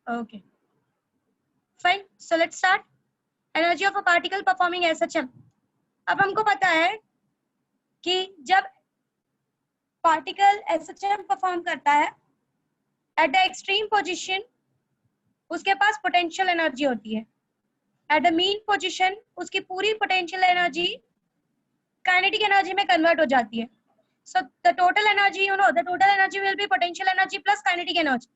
Okay, fine. So let's start. Energy of a particle performing SHM. अब हमको पता है कि जब पार्टिकल SHM परफॉर्म करता है एट द एक्सट्रीम पोजीशन, उसके पास पोटेंशियल एनर्जी होती है. एट द मीन पोजीशन उसकी पूरी पोटेंशियल एनर्जी काइनेटिक एनर्जी में कन्वर्ट हो जाती है. So the total energy, the total energy will be potential energy plus kinetic energy.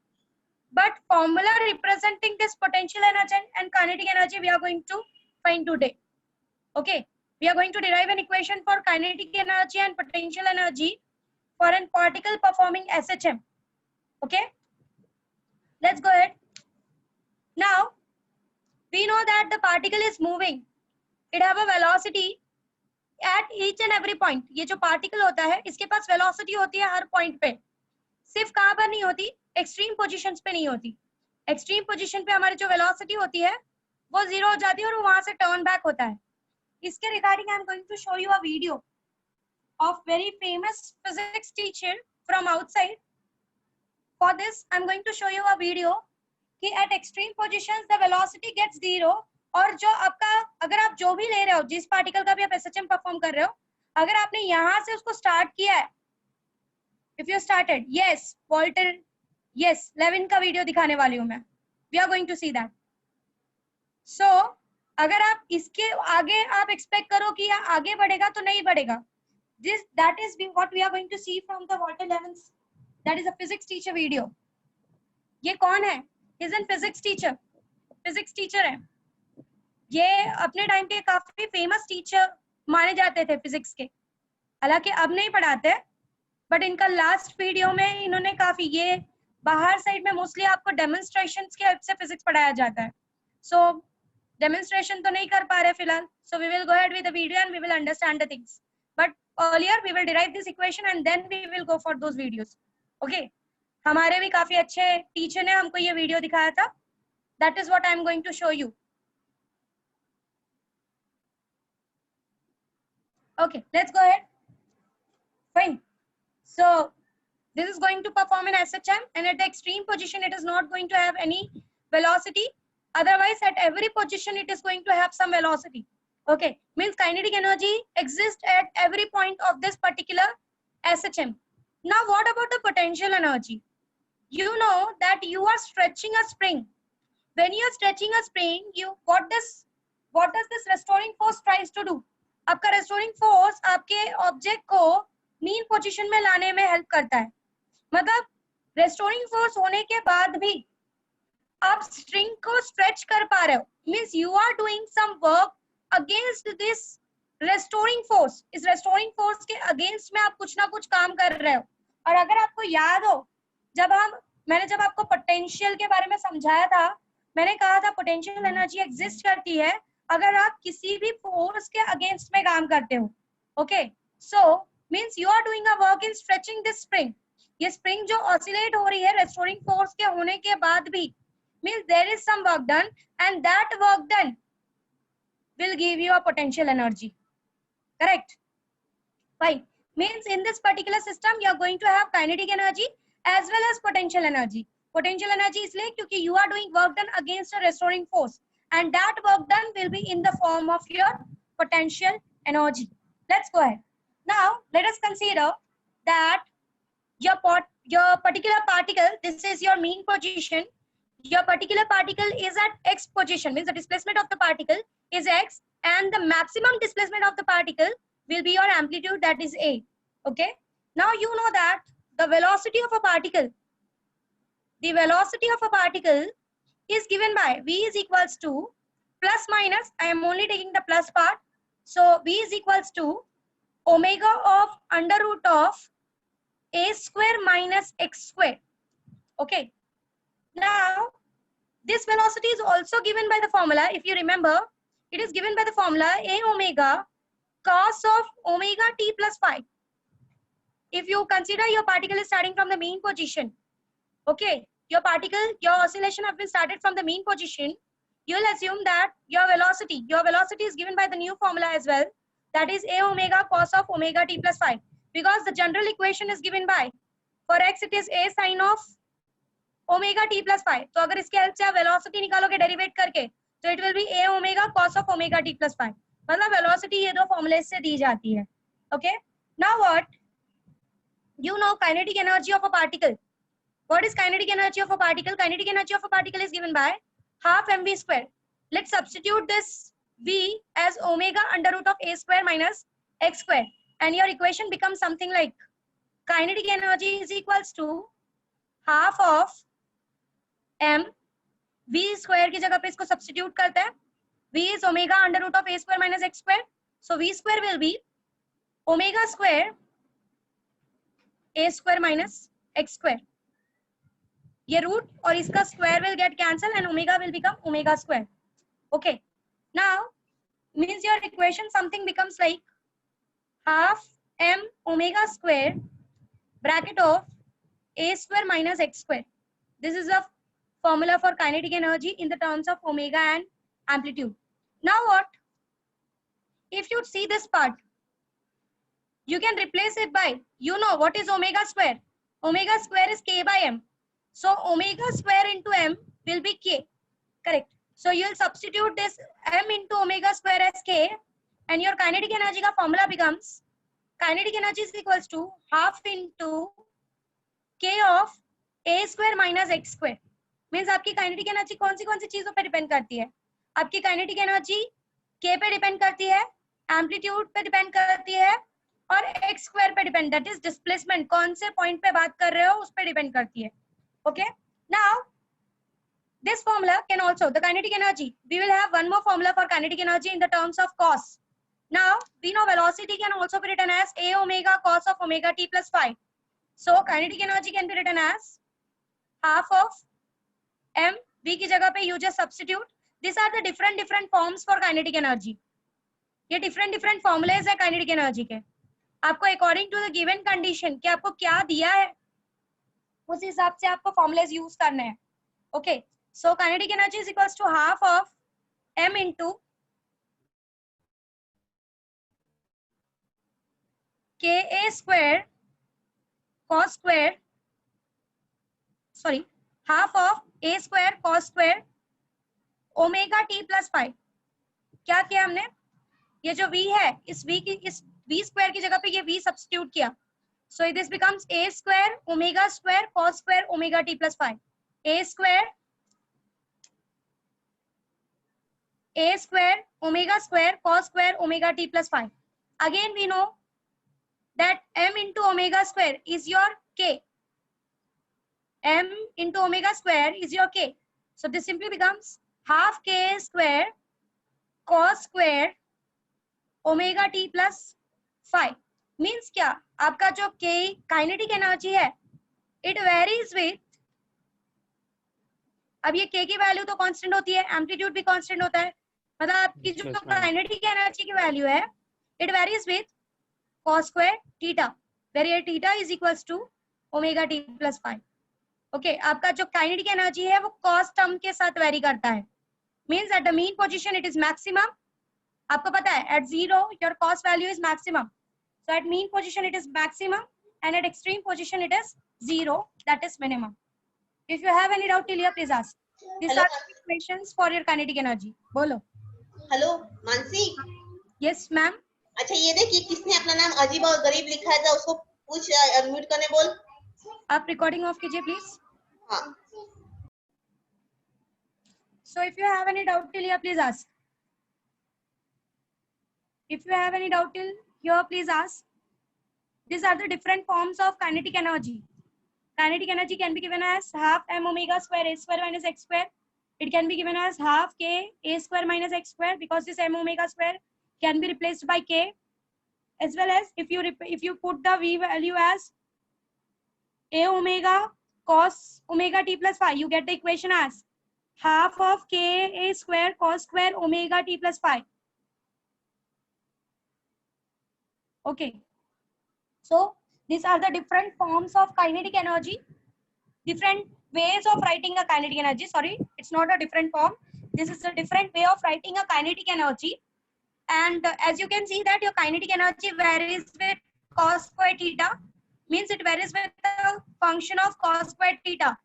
But formula representing this potential energy and kinetic energy we are going to find today. Okay, we are going to derive an equation for kinetic energy and potential energy for a particle performing SHM. Okay, let's go ahead. Now we know that the particle is moving. It have a velocity at each and every point. ये जो particle होता है इसके पास velocity होती है हर point पे. सिर्फ कहाँ पर नहीं होती, एक्सट्रीम पोजीशंस पे नहीं होती. एक्सट्रीम पोजीशन पे हमारी जो वेलोसिटी होती है वो जीरो हो जाती है और वहां से टर्न बैक होता है. इसके regarding I am going to show you a video of very famous physics teacher from outside. For this I am going to show you a video कि at extreme positions the velocity gets zero. और जो आपका, अगर आप जो भी ले रहे हो, जिस पार्टिकल का भी आप एसएचएम परफॉर्म कर रहे हो, अगर आपने यहाँ से उसको स्टार्ट किया है, if you started, yes, Walter, yes, Lewin का वीडियो दिखाने वाली हूँ मैं. We are going to see that. So अगर आप इसके आगे आप एक्सपेक्ट करो कि यह आगे बढ़ेगा तो नहीं बढ़ेगा. That is what we are going to see from the Walter Levin's, that is a physics teacher video. ये कौन है? He's a physics teacher. Physics teacher है. ये अपने टाइम पे काफी फेमस टीचर माने जाते थे फिजिक्स के. हालांकि अब नहीं पढ़ाते, बट इनका लास्ट वीडियो में इन्होंने काफी, ये बाहर साइड में मोस्टली आपको डेमोन्स्ट्रेशंस के हेल्प से फिजिक्स पढ़ाया जाता है. सो डेमोन्स्ट्रेशन तो नहीं कर पा रहे फिलहाल. So we will go ahead with the video and we will understand the things. But earlier we will derive this equation and then we will go for those videos. Okay, हमारे भी काफी अच्छे टीचर ने हमको ये video दिखाया था. That is what I am going to show you. Okay, let's go ahead. Fine. So this is going to perform in SHM, and at the extreme position it is not going to have any velocity. Otherwise at every position it is going to have some velocity. Okay, means kinetic energy exists at every point of this particular SHM. Now what about the potential energy? You know that you are stretching a spring. When you are stretching a spring, what does this restoring force tries to do? आपका restoring force आपके object को mean position में लाने में help करता है. मतलब restoring force होने के बाद भी आप स्ट्रिंग को स्ट्रेच कर पा रहे हो, means you are doing some work against this restoring force. इस रेस्टोरिंग फोर्स के अगेंस्ट में आप कुछ ना कुछ काम कर रहे हो. और अगर आपको याद हो, मैंने जब आपको पोटेंशियल के बारे में समझाया था, मैंने कहा था पोटेंशियल एनर्जी एग्जिस्ट करती है अगर आप किसी भी फोर्स के अगेंस्ट में काम करते हो. Okay, so means you are doing a work in stretching this spring. ये spring जो oscillate हो रही है restoring force के होने के बाद भी, means there is some work done and that work done will give you a potential energy. Correct? Fine. Means in this particular system you are going to have kinetic energy as well as potential energy. Potential energy इसलिए क्योंकि you are doing work done against a restoring force, and that work done will be in the form of your potential energy. Let's go ahead. Now let us consider that your particular particle, this is your mean position. Your particular particle is at x position, means the displacement of the particle is x, and the maximum displacement of the particle will be your amplitude, that is a. Okay, now you know that the velocity of a particle, the velocity of a particle is given by v is equals to plus minus, I am only taking the plus part, so v is equals to omega of under root of a square minus x square. Okay, now this velocity is also given by the formula. If you remember, it is given by the formula a omega cos of omega t plus phi. If you consider your particle is starting from the mean position, okay, your oscillation have been started from the mean position, you will assume that your velocity is given by the new formula as well, that is a omega cos of omega t plus phi, because the general equation is given by, for x it is a sine of omega t plus five. तो अगर इसके help से आप velocity निकालोगे derivative करके तो it will be A omega cos of omega t plus five. मतलब velocity ये दो फॉर्मूले से दी जाती है। Okay, now what you know kinetic energy of a particle. What is kinetic energy of a particle? Kinetic energy of a particle is given by half mv square. Let's substitute this v as omega under root of a square minus x square, and your equation becomes something like kinetic energy is equals to half of m v square की जगह पे इसको substitute करते हैं. v is omega under root of a square minus x square, so v square will be omega square a square minus x square. ये root और इसका square will get cancel and omega will become omega square. Okay, now means your equation something becomes like half m omega square bracket of a square minus x square. This is the formula for kinetic energy in the terms of omega and amplitude. Now what? If you see this part, you can replace it by, you know what is omega square? Omega square is k by m. So omega square into m will be k, correct? So you will substitute this m into omega square as k, and your kinetic energy का formula becomes kinetic energy is equals to half into k of a square minus x square. Means आपकी kinetic energy कौन सी चीजों पे depend करती है? आपकी kinetic energy k पे depend करती है, amplitude पे डिपेंड करती है और x square पे डिपेंड, that is displacement, कौन से पॉइंट पे बात कर रहे हो उस पे डिपेंड करती है. Okay, now this formula can also, the kinetic energy, we will have one more formula for kinetic energy in the terms of cos. Now we know velocity can also be written as a omega cos of omega t plus phi. So kinetic energy can be written as half of m, v की जगह पे you just substitute. These are the different forms for kinetic energy. ये different formulas है kinetic energy के. आपको according to the given condition कि आपको क्या दिया है उस हिसाब से आपको फॉर्मुलेज यूज करने हैं. Okay, so kinetic energy is equals to half of m into ka square cos square, sorry, half of a square cos square omega t plus five. क्या किया हमने? ये जो v है इस v स्क्वायर की जगह पे ये v सब्स्टिट्यूट किया. So this becomes a square omega square cos square omega t plus phi. A square omega square cos square omega t plus phi. Again we know that m into omega square is your k. M into omega square is your k. So this simply becomes half k square cos square omega t plus phi. Means क्या? आपका जो k kinetic energy है it varies with, अब ये k की value तो constant होती है, एम्पलीट्यूड भी कांस्टेंट होता है, मतलब आपकी जो काइनेटिक एनर्जी की वैल्यू है it varies with cos square theta, where here theta is equals to omega t plus five. Okay, आपका जो काइनेटिक एनर्जी है वो cos टर्म के साथ वेरी करता है. Means at the mean position it is maximum. आपको पता है at zero your cos value is maximum. So at mean position it is maximum and at extreme position it is zero, that is minimum. If you have any doubt till here please ask. These are the questions for your kinetic energy. बोलो. Hello Mansi. Yes ma'am. अच्छा ये देखिए किसने अपना नाम अजीब और गरीब लिखा है, उसको पूछ अनम्यूट करने बोल. आप रिकॉर्डिंग ऑफ कीजिए प्लीज. हाँ. So if you have any doubt till here please ask. If you have any doubt till here please ask. These are the different forms of kinetic energy. Kinetic energy can be given as half m omega square a square minus x square. It can be given as half k a square minus x square because this m omega square can be replaced by k, as well as if you put the v value as a omega cos omega t plus phi, you get the equation as half of k a square cos square omega t plus phi. Okay. So these are the different forms of kinetic energy, different ways of writing a kinetic energy. Sorry, it's not a different form. This is a different way of writing a kinetic energy. And as you can see that your kinetic energy varies with cos square theta, means it varies with the function of cos square theta.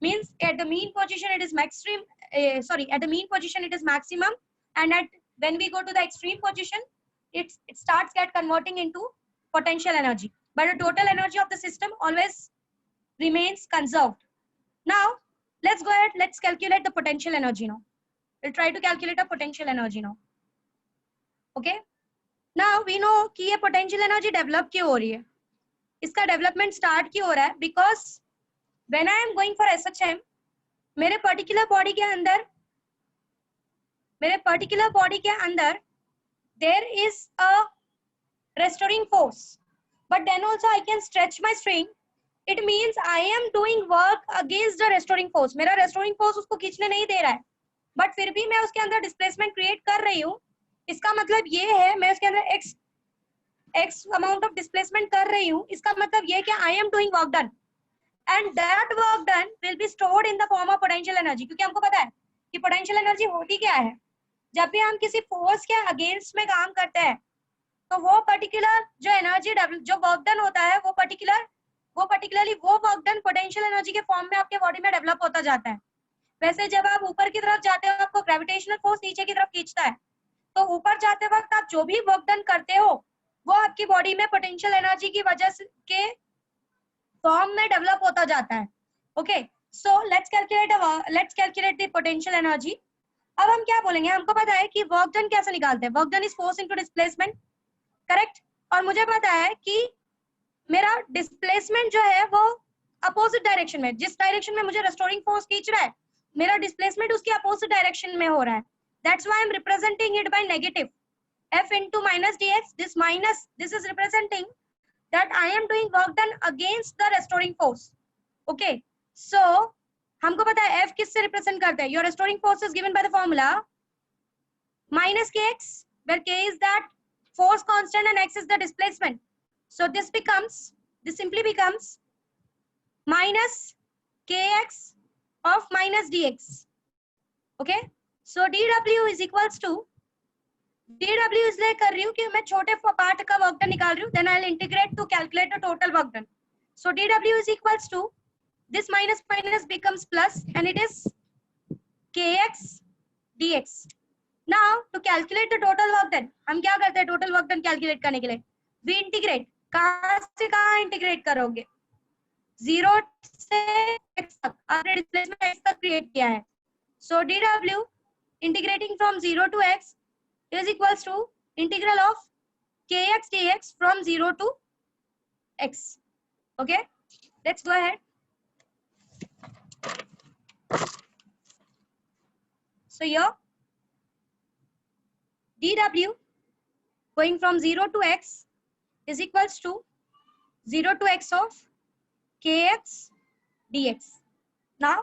means at the mean position it is maximum, at the mean position it is maximum, and at when we go to the extreme position it starts get converting into potential energy, but the total energy of the system always remains conserved. Now let's go ahead, let's calculate the potential energy now. We'll try to calculate a potential energy now. Okay, now we know कि ये potential energy develop क्यों हो रही है, इसका development start क्यों हो रहा है, because when I am going for SHM, मेरे particular body के अंदर there is a restoring force, but then also I can stretch my string. It means I am doing work against the restoring force. मेरा restoring force उसको खींचने नहीं दे रहा है, but फिर भी मैं उसके अंदर displacement create कर रही हूँ. इसका मतलब ये है मैं उसके अंदर x amount of displacement कर रही हूँ. इसका मतलब ये कि I am doing work done, and that work done will be stored in the form of potential energy. क्योंकि हमको पता है कि potential energy होती क्या है. जब भी हम किसी force के against में काम करते हैं तो वो particular जो energy जो work done होता है वो particularly वो work done potential energy के form में आपके body में develop होता जाता है. वैसे जब आप ऊपर की तरफ जाते हो आपको gravitational force नीचे की तरफ खींचता है, तो ऊपर जाते वक्त आप जो भी work done करते हो वो आपकी बॉडी में पोटेंशियल एनर्जी की वजह से के फॉर्म में डेवलप होता जाता है. Okay, so let's calculate the potential energy. अब हम क्या बोलेंगे, हमको पता है कि वर्क डन कैसे निकालते हैं. Work done is force into displacement, correct. और मुझे पता है कि मेरा डिस्प्लेसमेंट जो है वो अपोजिट डायरेक्शन में, जिस डायरेक्शन में मुझे रेस्टोरिंग फोर्स खींच रहा है मेरा डिस्प्लेसमेंट उसके अपोजिट डायरेक्शन में हो रहा है. That's why I am representing it by negative f into minus dx. This is representing that I am doing work done against the restoring force. Okay, so हमको पता है f किससे represent करता है. Your restoring force is given by the formula minus kx, where k is that force constant and x is the displacement. So this simply becomes minus kx of minus dx. Okay, so dw is equals to dw इसलिए कर रही हूँ कि मैं छोटे part का work done निकाल रही हूँ. Then I will integrate to calculate the total work done. So dw is equals to this minus becomes plus and it is kx dx. now to calculate the total work done हम क्या करते हैं, total work done calculate करने के लिए we integrate. कहाँ से कहाँ इंटीग्रेट करोगे, 0 से x तक. आपने डिस्प्लेसमेंट x तक क्रिएट किया है. सो dw integrating from 0 to x is equals to integral of kx dx from 0 to x. Okay, let's go ahead. So here dw going from 0 to x is equals to 0 to x of kx dx. Now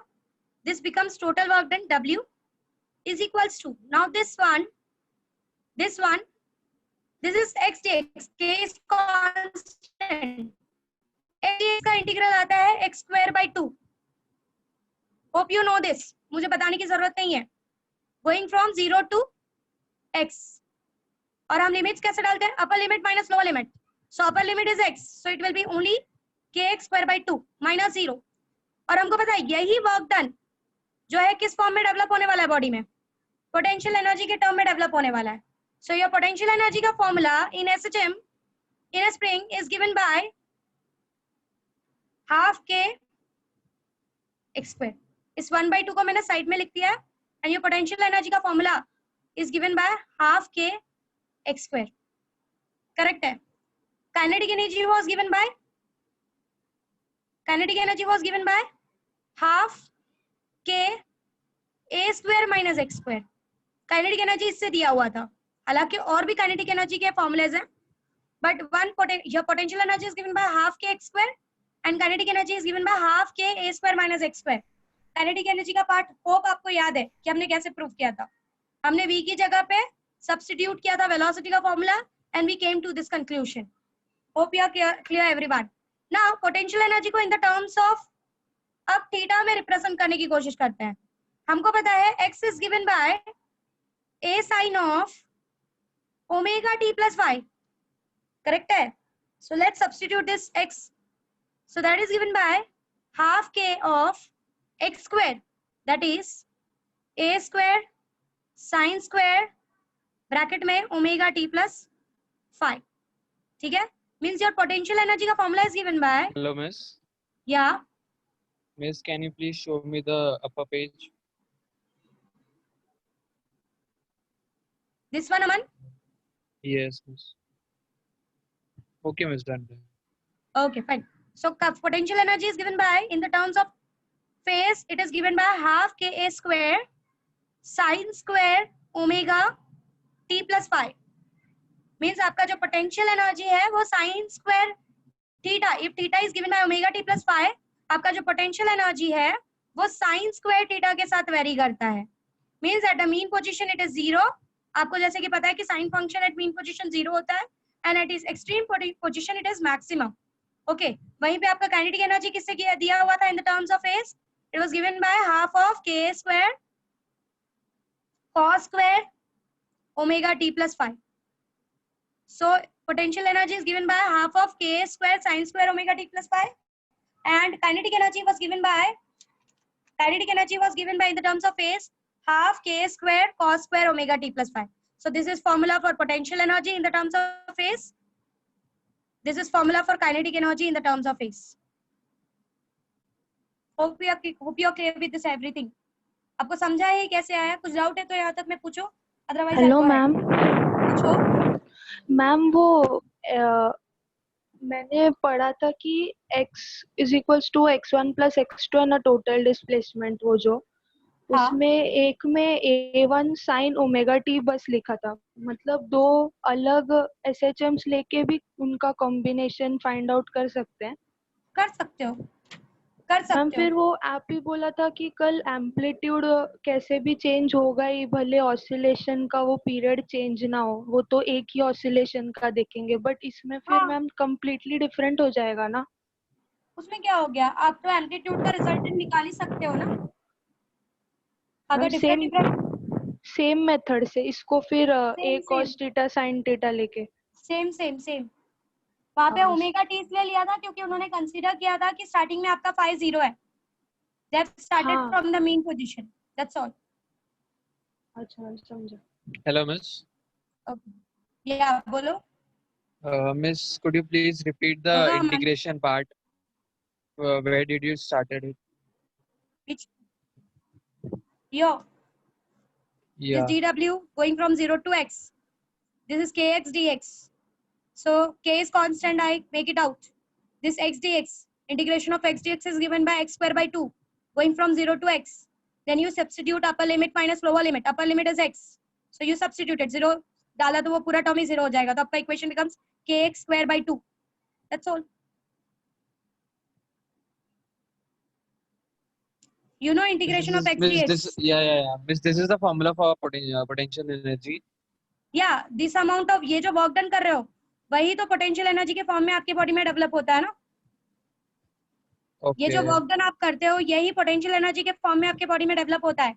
this becomes total work done. W is equals to, now this is x dx. k is constant. x dx का integral आता है x square by 2. hope you know this, मुझे बताने की जरूरत नहीं है. going from 0 to x, और हम लिमिट्स कैसे डालते हैं, upper limit minus lower limit. So upper limit is x, so it will be only kx square by 2 minus 0. और हमको पता है यही वर्क डन जो है किस फॉर्म में डेवलप होने वाला है, बॉडी में पोटेंशियल एनर्जी के टर्म में डेवलप होने वाला है. So your potential energy का formula in SHM in a spring is given by half k x square. इस 1/2 को मैंने साइड में लिख दिया है. and your potential energy का formula is given by half k x square. correct है. kinetic energy was given by half k a square minus x square. Kinetic energy इससे दिया हुआ था. हालांकि और भी काइनेटिक एनर्जी के फॉर्मूलेज हैं, but your potential energy is given by half k x square and kinetic energy is given by half k a square minus x square. Kinetic energy का पार्ट होप आपको याद है कि हमने कैसे prove किया था. हमने v की जगह पे सब्स्टिट्यूट किया था वेलोसिटी का formula and we came to this conclusion. hope you are clear everyone. now potential energy को in the terms of अब थीटा में रिप्रेजेंट करने की कोशिश करते हैं. हमको पता है x is given by a sin of omega t plus y. correct है. so let's substitute this x. so that is given by half k of x square, that is a square sin square bracket में omega t plus 5. ठीक है, means your potential energy का formula is given bye. Hello, miss. या Miss, can you please show me the upper page? This one Aman. Yes, miss. Okay, miss, done. Okay, fine. So potential energy is given by, in the terms of phase, it is given by half ka square sin square omega t plus 5. Means आपका जो potential energy है वो sin square theta, if theta is given by omega t plus 5, आपका जो potential energy है वो sin square theta के साथ vary करता है. Means at the mean position it is 0. आपको जैसे कि पता है कि sin function at mean position 0 होता है, and at its extreme position it is maximum. Okay वहीं पे आपका काइनेटिक एनर्जी किससे दिया हुआ था in the terms of phase. It was given by half of k square cos square omega t plus 5. So potential energy is given by half of k square sin square omega t plus 5 and kinetic energy was given by in the terms of phase half k square cos square omega t plus 5. So this is formula for potential energy in the terms of phase. This is formula for kinetic energy in the terms of phase. Hope you are clear with this everything. आपको समझा है कैसे आया? कुछ doubt है तो यहाँ तक मैं पूछो, अदरवाइज हेलो मैम. पूछो. मैम वो मैंने पढ़ा था कि x is equals to x1 plus x2 है ना टोटल डिस्प्लेसमेंट, वो जो हाँ. उसमें एक में a1 sine omega T bus लिखा था. मतलब दो अलग SHMs लेके भी उनका कॉम्बिनेशन फाइंड आउट कर सकते हैं. कर सकते हो. मैम फिर वो आप ही बोला था कि कल एम्पलीट्यूड कैसे भी चेंज होगा ही, भले ऑसिलेशन का वो पीरियड चेंज ना हो, वो तो एक ही ऑसिलेशन का देखेंगे. बट इसमें फिर हाँ. मैम कंप्लीटली डिफरेंट हो जाएगा ना. उसमें क्या हो गया? आप तो एम्पलीट्यूड का रिजल्टेंट निकाल ही सकते हो ना. अगर डिफरेंट सेम मेथड से इसको फिर Same, a cos theta sin theta लेके सेम वहां पे हाँ. ओमेगा टी इसलिए लिया था क्योंकि उन्होंने कंसीडर किया था कि स्टार्टिंग में आपका 5 0 है. दे हैव स्टार्टेड हाँ. From the mean position. That's all. अच्छा समझा. Hello, miss. ओके या बोलो. Miss, could you please repeat the हाँ, integration part? Where did you started it? Which yo Yeah. this dw going from 0 to x. This is kx dx. So k is constant. I make it out. This x dx, integration of x dx is given by x square by 2 going from 0 to x. Then you substitute upper limit minus lower limit. Upper limit is x. So you substitute it. 0 डाला तो वो पूरा term ही 0 हो जाएगा. तो आपका equation becomes kx square by 2. That's all. You know integration of x Miss, dx. yeah. Miss, this is the formula for potential energy. Yeah, this amount of ये जो वर्क डन कर रहे हो वही तो पोटेंशियल एनर्जी के form में आपकी बॉडी में डेवलप होता है ना. Okay. ये जो वर्क डन आप करते हो यही पोटेंशियल एनर्जी के फॉर्म में आपके बॉडी में डेवलप होता है.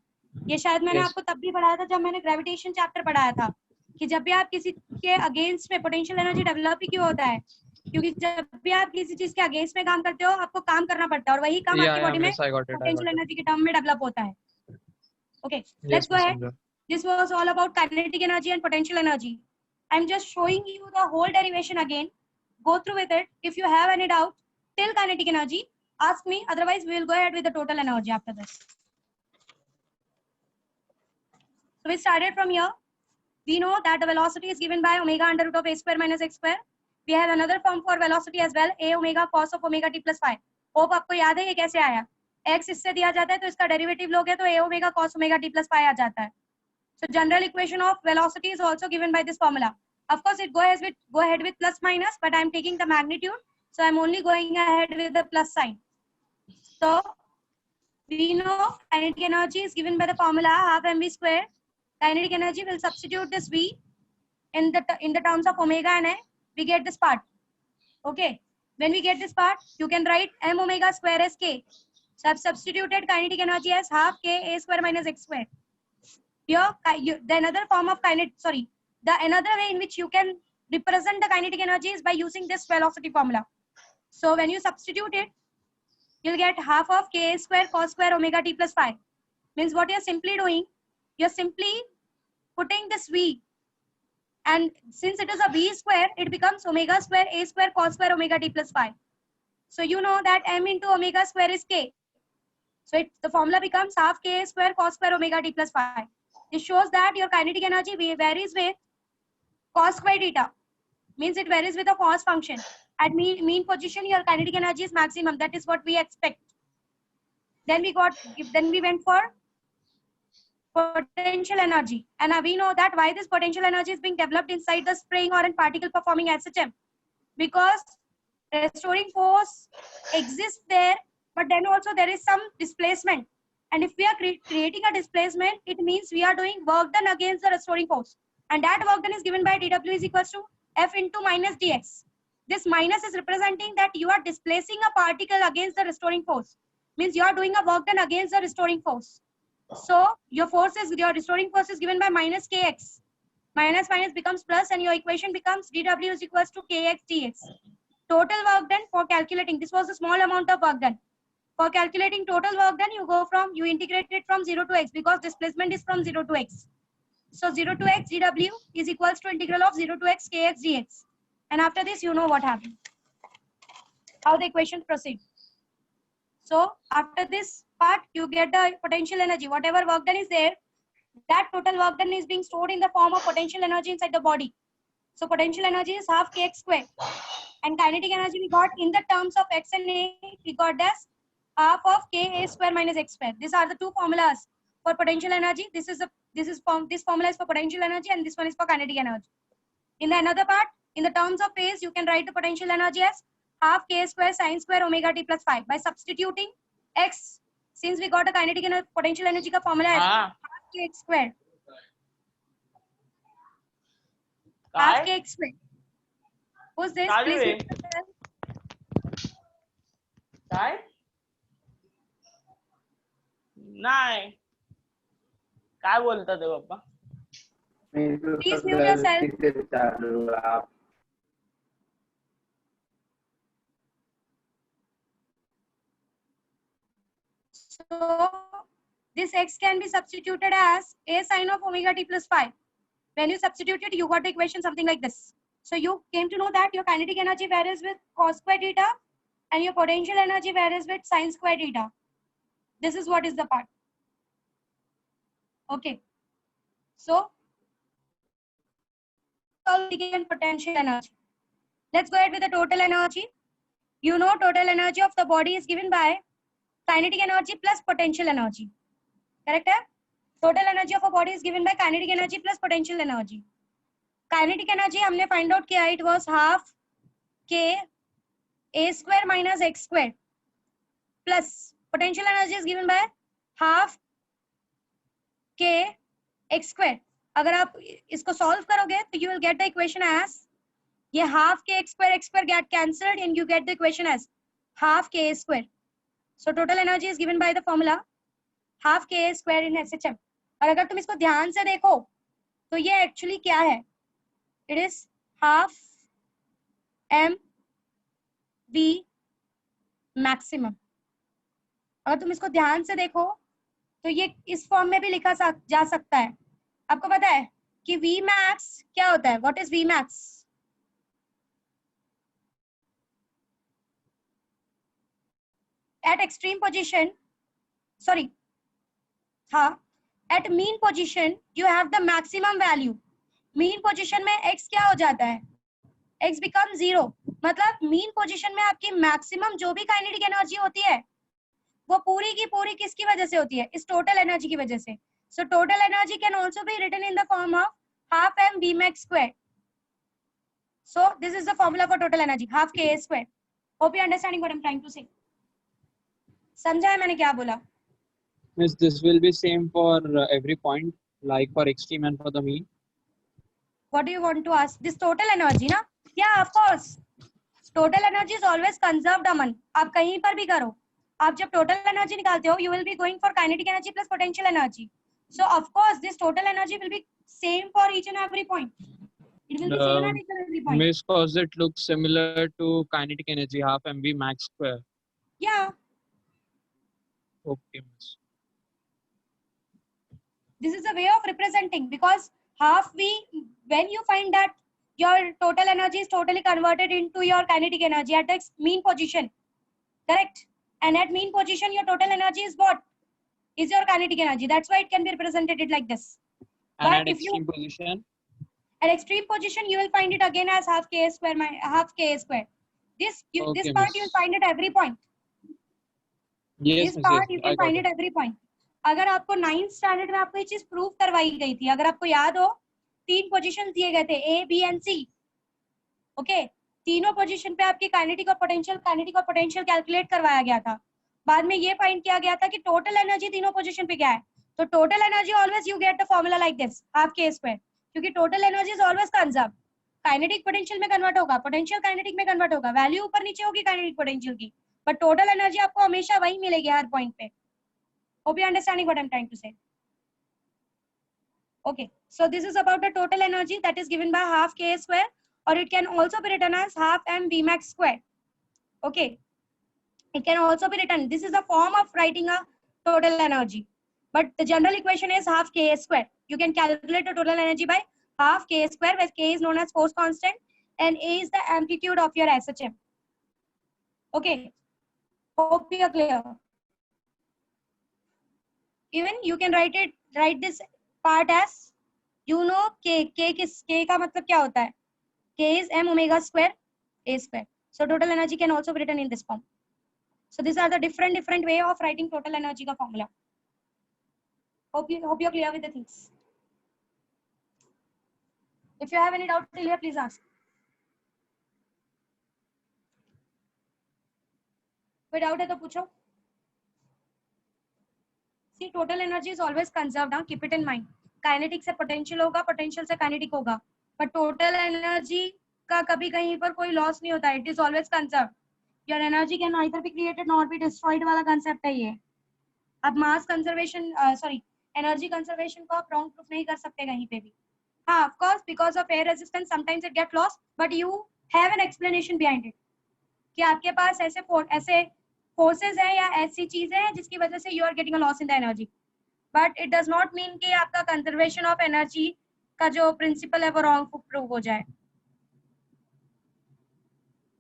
ये शायद मैंने Yes. आपको तब भी पढ़ाया था जब मैंने ग्रेविटेशन चैप्टर पढ़ाया था कि जब भी आप किसी के अगेंस्ट में पोटेंशियल एनर्जी डेवलप ही क्यों होता है, क्योंकि जब भी आप किसी चीज के अगेंस्ट में काम करते हो आपको काम करना पड़ता है और वही काम आपकी बॉडी में Miss, I got it. Potential energy के टर्म में डेवलप होता है. Okay Yes, let's go Miss, ahead. समझा. This was all about kinetic energy and potential energy. I'm just showing you the whole derivation again. Go through with it. If you have any doubt till kinetic energy, ask me. Otherwise, we will go ahead with the total energy after this. So we started from here. We know that the velocity is given by omega under root of a square minus x square. We have another form for velocity as well, a omega cos of omega t plus 5. Hope आपको याद है ये कैसे आया. x इससे दिया जाता है तो इसका डेरिवेटिव लोगे तो a omega cos omega t plus 5 आ जाता है. So general equation of velocity is also given by this formula. Of course, it go ahead with plus minus, but I am taking the magnitude, so I am only going ahead with the plus sign. So we know kinetic energy is given by the formula half mv square. Kinetic energy will substitute this v in the terms of omega and a. We get this part. Okay. When we get this part, you can write m omega square as k. So I have substituted kinetic energy as half k a square minus x square. Here, the another form of the another way in which you can represent the kinetic energy is by using this velocity formula. So when you substitute it, you'll get half of Ka square cos square omega t plus phi. Means what you're simply doing, you're simply putting this V, and since it is a V square, it becomes omega square A square cos square omega t plus phi. So you know that m into omega square is K. So the formula becomes half Ka square cos square omega t plus phi. This shows that your kinetic energy varies with cos square theta. Means it varies with a cos function. At mean position, your kinetic energy is maximum. That is what we expect. Then we went for potential energy, and now we know that why this potential energy is being developed inside the spring or in particle performing SHM, because restoring force exists there, but then also there is some displacement, and if we are creating a displacement, it means we are doing work done against the restoring force, and that work done is given by dw is equals to f into minus dx. This minus is representing that you are displacing a particle against the restoring force, means you are doing a work done against the restoring force. So your restoring force is given by minus kx. Minus minus becomes plus, and your equation becomes dw is equals to kx dx. Total work done for calculating, this was a small amount of work done. For calculating total work done, you integrate it from 0 to x, because displacement is from 0 to x. So 0 to x dw is equals to integral of 0 to x kx dx. And after this, you know what happened, how the equations proceed. So after this part, you get the potential energy. Whatever work done is there, that total work done is being stored in the form of potential energy inside the body. So potential energy is half kx square. And kinetic energy we got in the terms of x and a, we got as half of Ka square minus x square. These are the two formulas for potential energy. This formula is for potential energy, and this one is for kinetic energy. In the another part, in the terms of phase, you can write the potential energy as half K square sine square omega t plus phi by substituting x. Since we got a kinetic and potential energy ka formula as half kx square. Half kx square. Who's this? Please mute yourself. काय नाही काय बोलता ते पप्पा Please mute yourself. So this x can be substituted as a sine of omega t plus phi. When you substitute it, you got the equation something like this. So you came to know that your kinetic energy varies with cos square theta, and your potential energy varies with sine square theta. This is what is the part. Okay. So potential energy. Let's go ahead with the total energy. You know total energy of the body is given by kinetic energy plus potential energy. Correct? Total energy of a body is given by kinetic energy plus potential energy. Kinetic energy हमने find out किया, it was half K a square minus x square plus potential energy is given by half K x square. अगर आप इसको solve करोगे तो you will get the equation as ये half K x square get cancelled, and you get the equation as half K square. So total energy is given by the formula half K square in SHM. और अगर तुम इसको ध्यान से देखो तो ये एक्चुअली क्या है, it is half m v maximum. अगर तुम इसको ध्यान से देखो तो ये इस फॉर्म में भी लिखा जा सकता है. आपको पता है कि वी मैक्स क्या होता है? What is v max? At extreme position, sorry, हाँ, at mean position you have the maximum value. mean position में x क्या हो जाता है? x becomes 0. मतलब mean position में आपकी maximum जो भी kinetic energy होती है वो पूरी की पूरी किसकी वजह से होती है? इस total energy की वजह से. So total energy can also be written in the form of half m v max square. So this is the formula for total energy, half Ka square. Hope you are understanding what I'm trying to say. समझा है मैंने क्या बोला? Yes, this will be same for every point, like for extreme and for the mean. What do you want to ask? This total energy, na? Yeah, of course. Total energy is always conserved, Aman. आप कहीं पर भी करो, आप जब total energy निकालते हो, you will be going for kinetic energy plus potential energy. So of course, this total energy will be same for each and every point. It will be same at each and every point. Because it looks similar to kinetic energy, half mv max square. Yeah. Okay, miss. This is a way of representing, because half V, when you find that your total energy is totally converted into your kinetic energy at the mean position, correct? And at mean position, your total energy is what? Is your kinetic energy. That's why it can be represented like this. And But at if you extreme position, at extreme position, you will find it again as half K square half K square. This okay, part miss. you'll find it every point. Yes, This miss. part Yes, you I can got find it. it every point. अगर आपको 9th standard में आपको ये चीज prove करवाई गई थी, अगर आपको याद हो, 3 पोजीशन दिए गए थे, A, B and C. Okay, तीनों पोजीशन पे आपकी काइनेटिक और पोटेंशियल कैलकुलेट करवाया गया था. बाद में ये फाइंड किया गया था कि टोटल एनर्जी तीनों पोजीशन पे क्या है. तो total energy always you get the formula like this, half K square, क्योंकि total energy is always conserve. Kinetic potential में कन्वर्ट होगा, पोटेंशियल काइनेटिक में कन्वर्ट होगा, वैल्यू ऊपर नीचे होगी काइनेटिक पोटेंशियल की, बट टोटल एनर्जी आपको हमेशा वही मिलेगी हर पॉइंट पे. Hope you understanding what I'm trying to say. Okay, so this is about the total energy that is given by half K square, or it can also be written as half m V max square. Okay, it can also be written. This is a form of writing a total energy, but the general equation is half K square. You can calculate the total energy by half K square, where K is known as force constant and A is the amplitude of your SHM. Okay, hope you are clear. Even you can write this part as, you know, K का मतलब क्या होता है? K is m omega square A square. So total energy can also be written in this form. So these are the different way of writing total energy का formula. Hope you're clear with the things. If you have any doubt till here, please ask. कोई doubt है तो पूछो. See, total energy is always conserved. Now keep it in mind. Kinetic से potential होगा, potential से kinetic होगा. But total energy का कभी कहीं पर कोई loss नहीं होता. It is always conserved. Your energy can neither be created nor be destroyed वाला concept है ये. अब mass conservation, energy conservation को आप wrong proof नहीं कर सकते कहीं पे भी. हाँ, of course, because of air resistance, sometimes it get lost, but you have an explanation behind it. कि आपके पास ऐसे forces है या ऐसी चीजें हैं जिसकी वजह से you are getting a loss in the energy. But it does not mean कि आपका conservation of energy का जो principle है वो wrong proof हो जाए.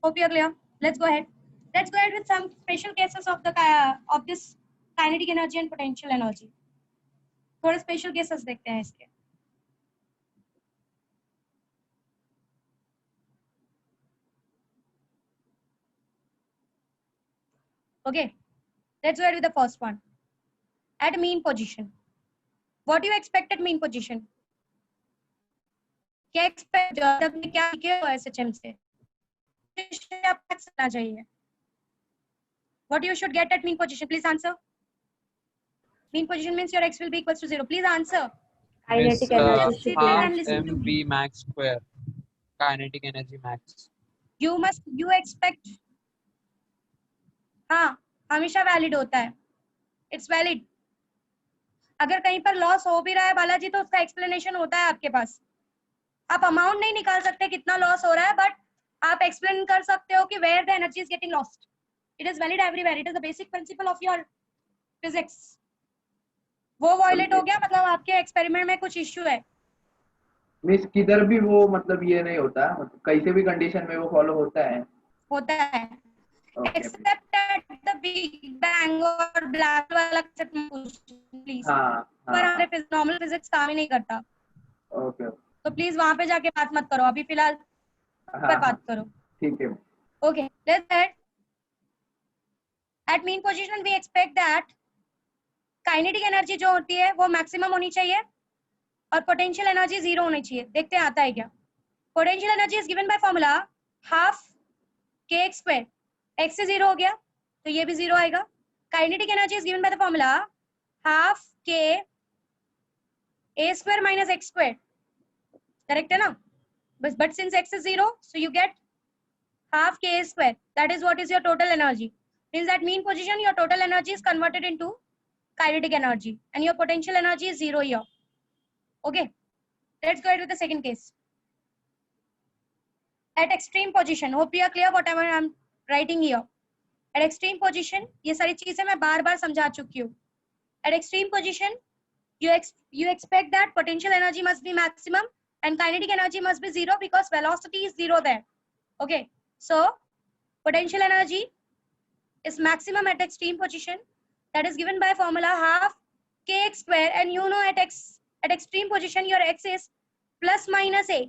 Hope you are clear. Let's go ahead. Let's go ahead with some special cases of this kinetic energy and potential energy. थोड़े special cases देखते हैं इसके. Okay, let's go ahead with the first one. At mean position, what do you expect at mean position? क्या expect जब क्या लिखे हो SHM से? चाहिए. What you should get at mean position? Please answer. Mean position means your x will be equals to 0. Please answer. Miss, energy should be- half and listen to m V max square. Kinetic energy max. You expect. हाँ, हमेशा valid होता है. It's valid. अगर कहीं पर loss हो भी रहा है बालाजी तो उसका एक्सप्लेनेशन होता है आपके पास. आप अमाउंट नहीं निकाल सकते कितना लॉस हो रहा है, बट आप एक्सप्लेन कर सकते हो कि where the energy is getting lost. It is valid everywhere. It is the basic principle of your physics. वो वायलेट हो गया मतलब आपके एक्सपेरिमेंट में कुछ इश्यू है. मिस किधर भी वो मतलब ये नहीं होता, मतलब कैसे भी कंडीशन में वो फॉलो होता है. Okay. Except at the Big Bang और ब्लैक वाला कंसेप्ट में प्लीज. पर हमारे नॉर्मल फिजिक्स काम ही नहीं करता. ओके. तो प्लीज वहां पे जाके बात मत करो, अभी फिलहाल पर बात करो. ठीक है. Okay, let's start. At mean position we expect that kinetic energy जो होती है वो मैक्सिमम होनी चाहिए और पोटेंशियल एनर्जी 0 होनी चाहिए. देखते हैं आता है क्या. Potential energy is given by formula half K square. x से 0 हो गया तो ये भी 0 आएगा. Kinetic energy is given by the formula half K A square minus x square. Correct है ना. But since x is 0 so you get half K square. That is what is your total energy. Means that mean position your total energy is converted into kinetic energy and your potential energy is 0 here. Okay, let's go ahead with the second case. At extreme position, hope you are clear whatever I am writing here. Eight extreme position, ये सारी चीजें मैं बार बार समझा चुकी हूँ. Eight extreme position you expect that potential energy must be maximum and kinetic energy must be zero because velocity is zero there. Okay, so potential energy is maximum at extreme position, that is given by formula half kx square, and you know at extreme position your x is plus minus a.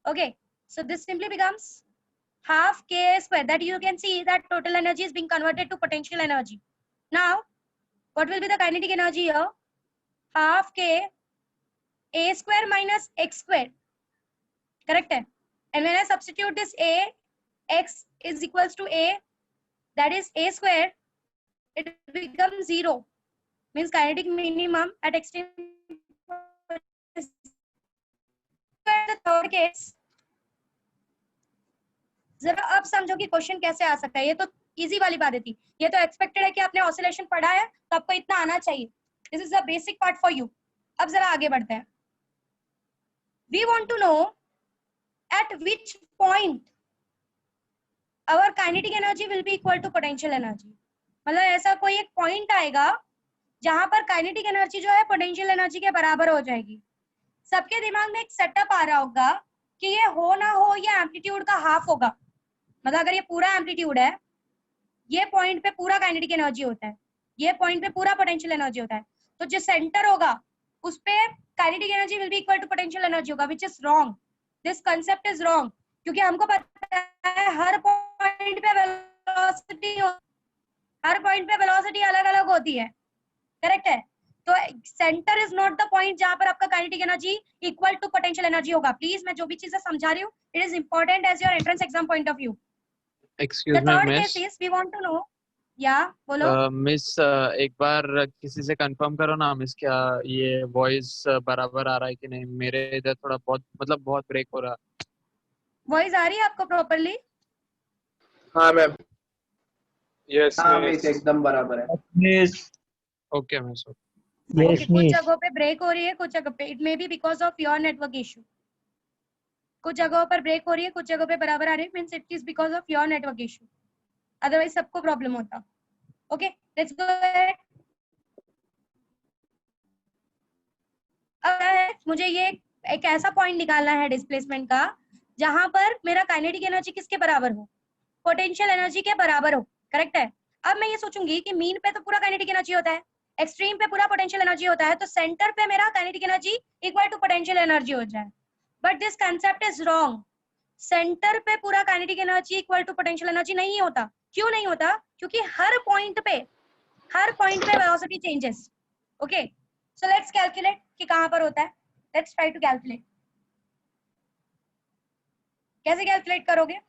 Okay, so this simply becomes half k square, that you can see that total energy is being converted to potential energy. Now what will be the kinetic energy here? Half k a square minus x square, correct है? And when I substitute this a, x is equals to a, that is a square, it becomes 0, means kinetic minimum at extreme. The third case, जरा अब समझो कि question कैसे आ सकता है. ये तो इजी वाली बात थी, ये तो एक्सपेक्टेड है कि आपने ऑसिलेशन पढ़ा है तो आपको इतना आना चाहिए. This is the basic part for you. अब जरा आगे बढ़ते हैं. We want to know at which point our kinetic energy will be equal to potential energy. मतलब ऐसा कोई एक पॉइंट आएगा जहां पर काइनेटिक एनर्जी जो है पोटेंशियल एनर्जी के बराबर हो जाएगी. सबके दिमाग में एक सेटअप आ रहा होगा कि ये हो ना हो ये एम्पलीट्यूड का हाफ होगा. मतलब अगर ये पूरा एम्पलीट्यूड है, ये पॉइंट पे पूरा काइनेटिक एनर्जी होता है, ये पॉइंट पे पूरा पोटेंशियल एनर्जी होता है, तो जो सेंटर होगा उस पे kinetic energy will be equal to potential energy होगा, which is wrong. This concept is wrong, क्योंकि हमको पता है हर पॉइंट पे वेलोसिटी अलग अलग होती है, करेक्ट है? तो centre is not the point जहां पर आपका kinetic energy equal to potential energy होगा. प्लीज, मैं जो भी चीजें समझा रही हूँ, it is important as your entrance exam point of view. Excuse The me, third miss. case is we want to know. Yeah, बोलो. मिस एक बार किसी से कंफर्म करो ना मिस, क्या ये वॉइस बराबर आ रहा है कि नहीं? मेरे इधर थोड़ा बहुत मतलब बहुत ब्रेक हो रहा है. वॉइस आ रही है आपको प्रॉपर्ली? हाँ मैम. यस हाँ मिस. मिस एकदम बराबर है. मिस. Okay miss. Okay, कुछ जगहों पे ब्रेक हो रही है, कुछ जगह पे it may be because of your network issue. कुछ जगहों पर ब्रेक हो रही है, कुछ जगहों पे बराबर आ रही है, means it is because of your network issue. Otherwise सबको प्रॉब्लम होता. ओके, लेट्स गो. अब मुझे ये एक ऐसा पॉइंट निकालना है डिस्प्लेसमेंट का जहां पर मेरा काइनेटिक एनर्जी किसके बराबर हो? पोटेंशियल एनर्जी के बराबर हो, करेक्ट है? अब मैं ये सोचूंगी कि मीन पे तो पूरा काइनेटिक एनर्जी होता है, एक्सट्रीम पे पूरा पोटेंशियल एनर्जी होता है, तो सेंटर पे मेरा kinetic energy equal to potential energy हो जाए. But this concept is wrong. Centre पे पूरा kinetic energy equal to potential energy नहीं होता. क्यों नहीं होता? क्योंकि हर पॉइंट पे velocity changes. Okay, so let's calculate कि कहां पर होता है. Let's try to calculate. कैसे कैलकुलेट करोगे?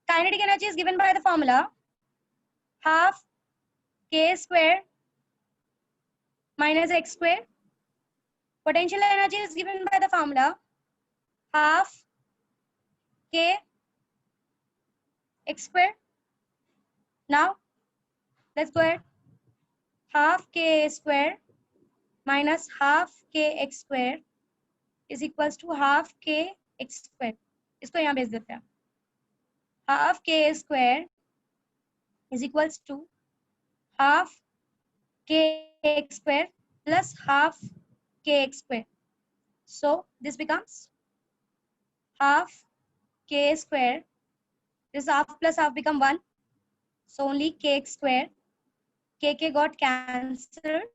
Kinetic energy is given by the formula half k square minus x square. Potential energy is given by the formula half k x square. Now let's go ahead. Half k square minus half k x square is equals to half k x square. इसको यहाँ भेज देते हैं. Half k square is equals to half kx square plus half kx square. So this becomes half k square. This half plus half become 1. So only kx square. K got cancelled.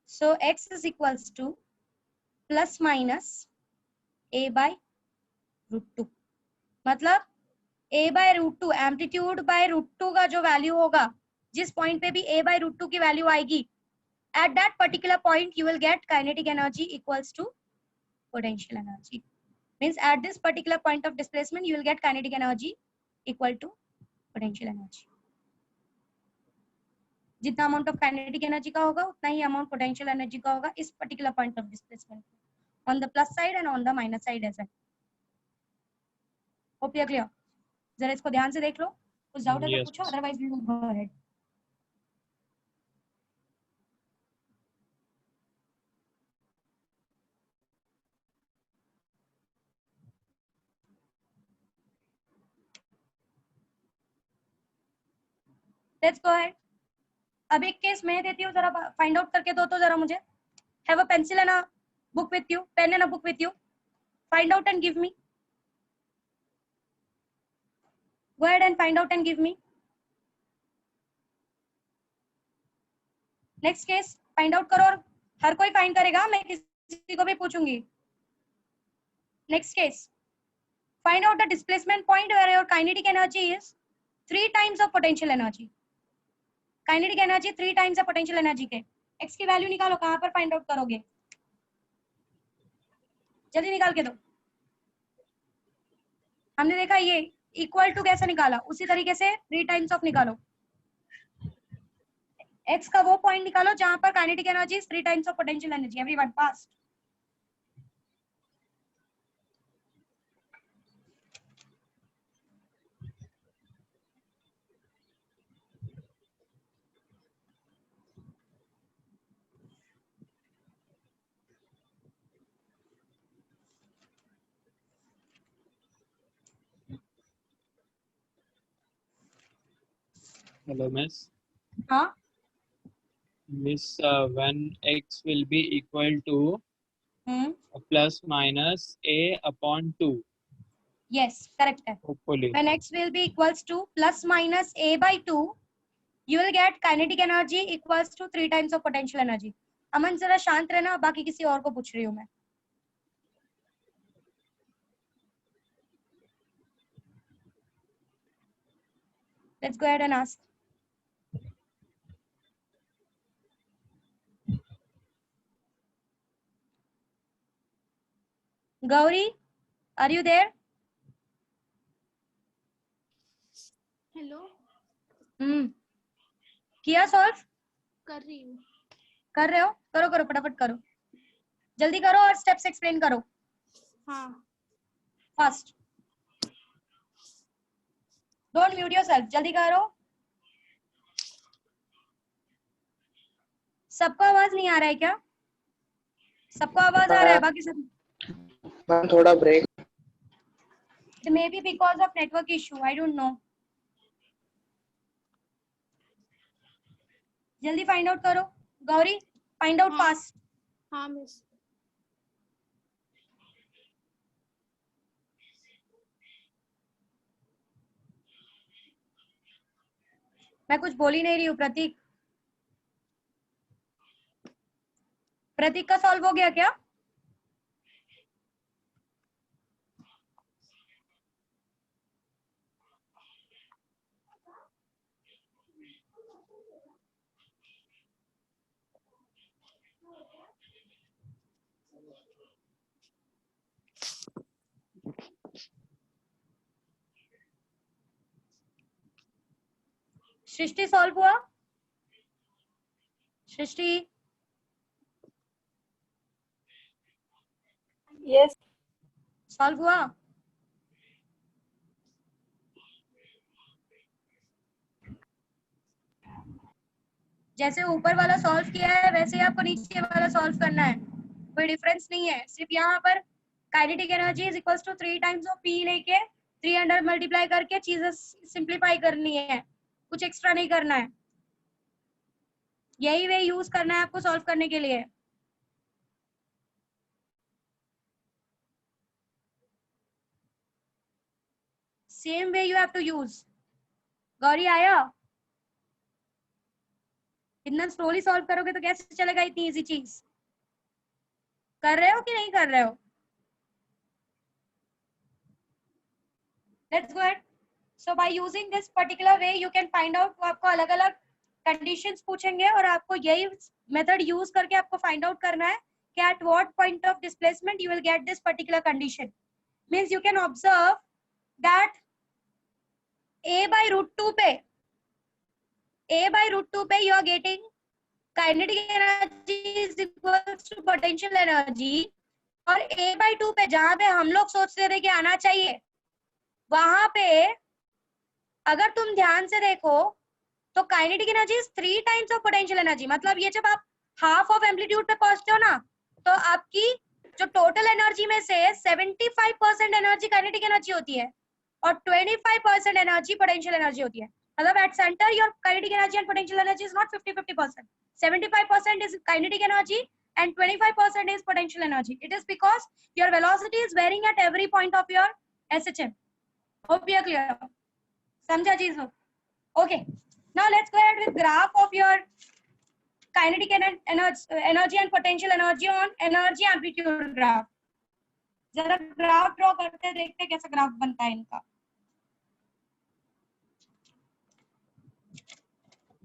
So x is equals to plus minus a by root 2. मतलब a by root 2, amplitude by root 2 का जो value होगा, जिस point पे भी a by root 2 की value आएगी, at that particular point you will get kinetic energy equals to potential energy. Means at this particular point of displacement you will get kinetic energy equal to potential energy. जितना amount of kinetic energy का होगा उतना ही amount potential energy का होगा इस particular point of displacement, on the plus side and on the minus side as well. Hope you clear. जरा इसको ध्यान से देख लो, कुछ डाउट है तो पूछो, otherwise we will go ahead. Let's go ahead. अब एक केस मैं देती हूँ, जरा फाइंड आउट करके दो तो जरा मुझे। Have a pencil and a book with you, pen and a book with you, find out and give me. Go ahead and find out and give me. Next case, find out करो और हर कोई find करेगा, मैं किसी को भी पूछूंगी। Next case, find out the displacement point where your kinetic energy is 3 times of potential energy. Kinetic energy 3 times of potential energy के x की वैल्यू निकालो, कहाँ पर फाइंड आउट करोगे? जल्दी निकाल के दो। हमने देखा ये इक्वल टू कैसे निकाला, उसी तरीके से 3 टाइम्स ऑफ निकालो। x का वो पॉइंट निकालो जहां पर kinetic energy is 3 times of potential energy. Everyone fast. Hello, miss. हाँ Miss, when x will be equal to plus minus a upon 2. Yes correct है। Hopefully. When x will be equals to plus minus a by 2, you will get kinetic energy equals to 3 times of potential energy. अमन जरा शांत रहना, बाकी किसी और को पूछ रही हूँ मैं। Let's go ahead and ask. Gauri, are you there? Hello किया सॉल्व? कर रही हूँ। कर रहे हो? करो करो फटाफट करो, जल्दी करो और स्टेप्स एक्सप्लेन करो। हाँ फास्ट, डोंट म्यूट योरसेल्फ, जल्दी करो। सबको आवाज नहीं आ रहा है क्या? सबको आवाज आ रहा है? बाकी सब मैम थोड़ा break. Maybe because of network issue, I don't know. जल्दी फाइंड आउट करो गौरी, फाइंड आउट फास्ट। हाँ मिस। मैं कुछ बोल ही नहीं रही हूँ। प्रतीक, प्रतीक का सॉल्व हो गया क्या? सृष्टि सॉल्व हुआ? सृष्टि यस सॉल्व हुआ? जैसे ऊपर वाला सॉल्व किया है वैसे ही आपको नीचे वाला सॉल्व करना है, कोई डिफरेंस नहीं है। सिर्फ यहाँ पर kinetic energy is equals to 3 times of p लेके 300 मल्टीप्लाई करके चीजें सिंप्लीफाई करनी है, कुछ एक्स्ट्रा नहीं करना है। यही वे यूज करना है आपको सॉल्व करने के लिए। Same way you have to use. Gauri आया? इतना स्लोली सॉल्व करोगे तो कैसे चलेगा इतनी इजी चीज? कर रहे हो कि नहीं कर रहे हो? Let's go ahead. So by using this particular way you can find out, वो आपको अलग अलग कंडीशंस पूछेंगे और आपको यही मेथड यूज करके आपको फाइंड आउट करना है कि at what point of displacement you will get this particular condition. Means you can observe that a by root 2 पे you are getting kinetic energy is equals to potential energy, और a by 2 पे जहां पे हम लोग सोचते थे कि आना चाहिए वहां पे अगर तुम ध्यान से देखो तो kinetic energy is 3 times of potential energy. मतलब ये जब आप हाफ ऑफ एम्पलीट्यूड पे पहुंचते हो ना तो आपकी जो टोटल एनर्जी में से 75% एनर्जी काइनेटिक एनर्जी होती है और 25% एनर्जी पोटेंशियल एनर्जी होती है। मतलब at center your kinetic energy and potential energy is not 50-50%. 75% is kinetic energy and 25% is potential energy. It is because your velocity is varying at every point of your SHM. Hope you are clear. समझा चीज हो? Okay. Now let's go ahead with graph of your kinetic energy and potential energy on energy amplitude graph. जरा graph draw करते देखते हैं कैसा graph बनता है इनका.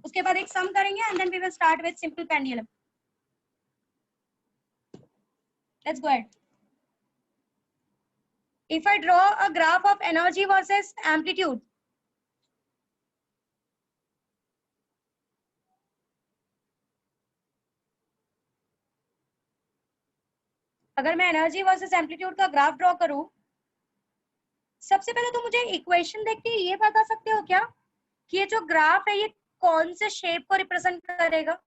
उसके बाद एक सम करेंगे and then we will start with simple pendulum. Let's go ahead. If I draw a graph of energy versus amplitude, अगर मैं एनर्जी वर्सेस एम्पलीट्यूड का ग्राफ ड्रॉ करूं, सबसे पहले तो मुझे इक्वेशन देख के ये बता सकते हो क्या कि ये जो ग्राफ है ये कौन से शेप को रिप्रेजेंट करेगा?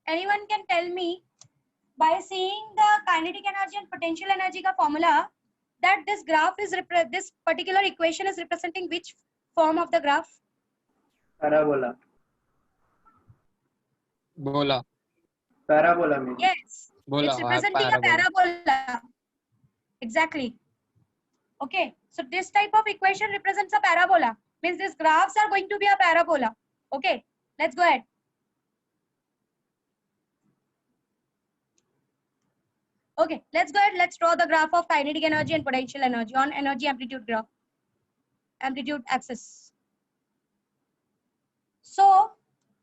Anyone can tell me by seeing the kinetic energy and potential energy का formula that this graph is this particular equation is representing which form of the graph? Parabola. बोला Parabola means. Yes. बोला It's representing a parabola. Exactly. Okay. So this type of equation represents a parabola. Means these graphs are going to be a parabola. Okay. Let's go ahead. Okay. Let's go ahead. Let's draw the graph of kinetic energy and potential energy on energy amplitude graph. Amplitude axis. So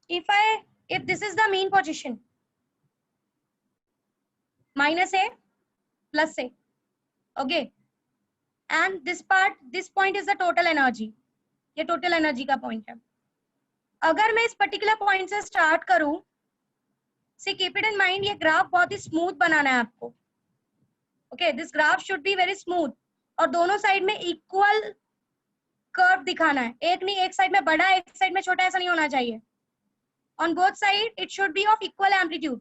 if this is the mean position, minus A plus A, okay, and this point is the total energy. ये total energy का point है. अगर मैं इस particular point से start करूं, see keep it in mind ये graph बहुत ही smooth बनाना है आपको. Okay, this graph should be very smooth और दोनों side में equal curve दिखाना है. एक नहीं, एक side में बड़ा एक side में छोटा ऐसा नहीं होना चाहिए. On both side it should be of equal amplitude.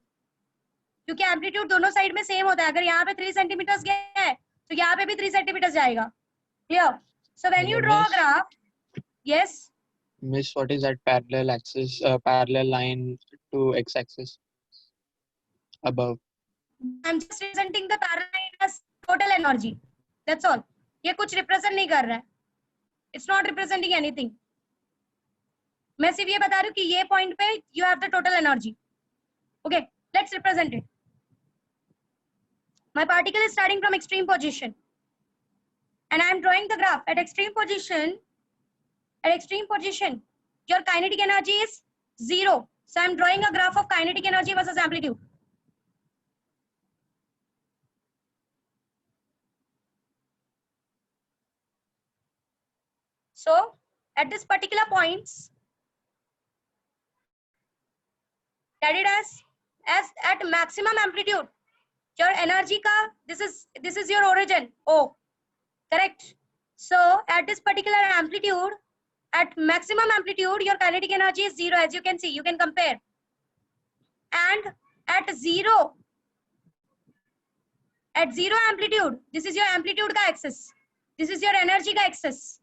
क्योंकि एम्पलीट्यूड दोनों साइड में सेम होता है. अगर यहाँ पे 3 सेंटीमीटर गया है तो यहाँ पे भी 3 सेंटीमीटर जाएगा. Clear? So when you draw a graph, yes miss, what is that parallel axis, parallel line to x axis above? I'm just representing the parallel line as total energy. That's all. ये कुछ represent नहीं कर रहा है. It's not representing anything. मैं सिर्फ ये बता रही हूँ कि ये पॉइंट पे you have the total energy. Okay, let's represent it. My particle is starting from extreme position and I am drawing the graph at extreme position. At extreme position, your kinetic energy is 0. So I am drawing a graph of kinetic energy versus amplitude. So at this particular points, that it as at maximum amplitude, your energy ka this is your origin O, correct? So at this particular amplitude, at maximum amplitude, your kinetic energy is 0, as you can see. You can compare. And at zero amplitude, this is your amplitude ka axis. This is your energy ka axis.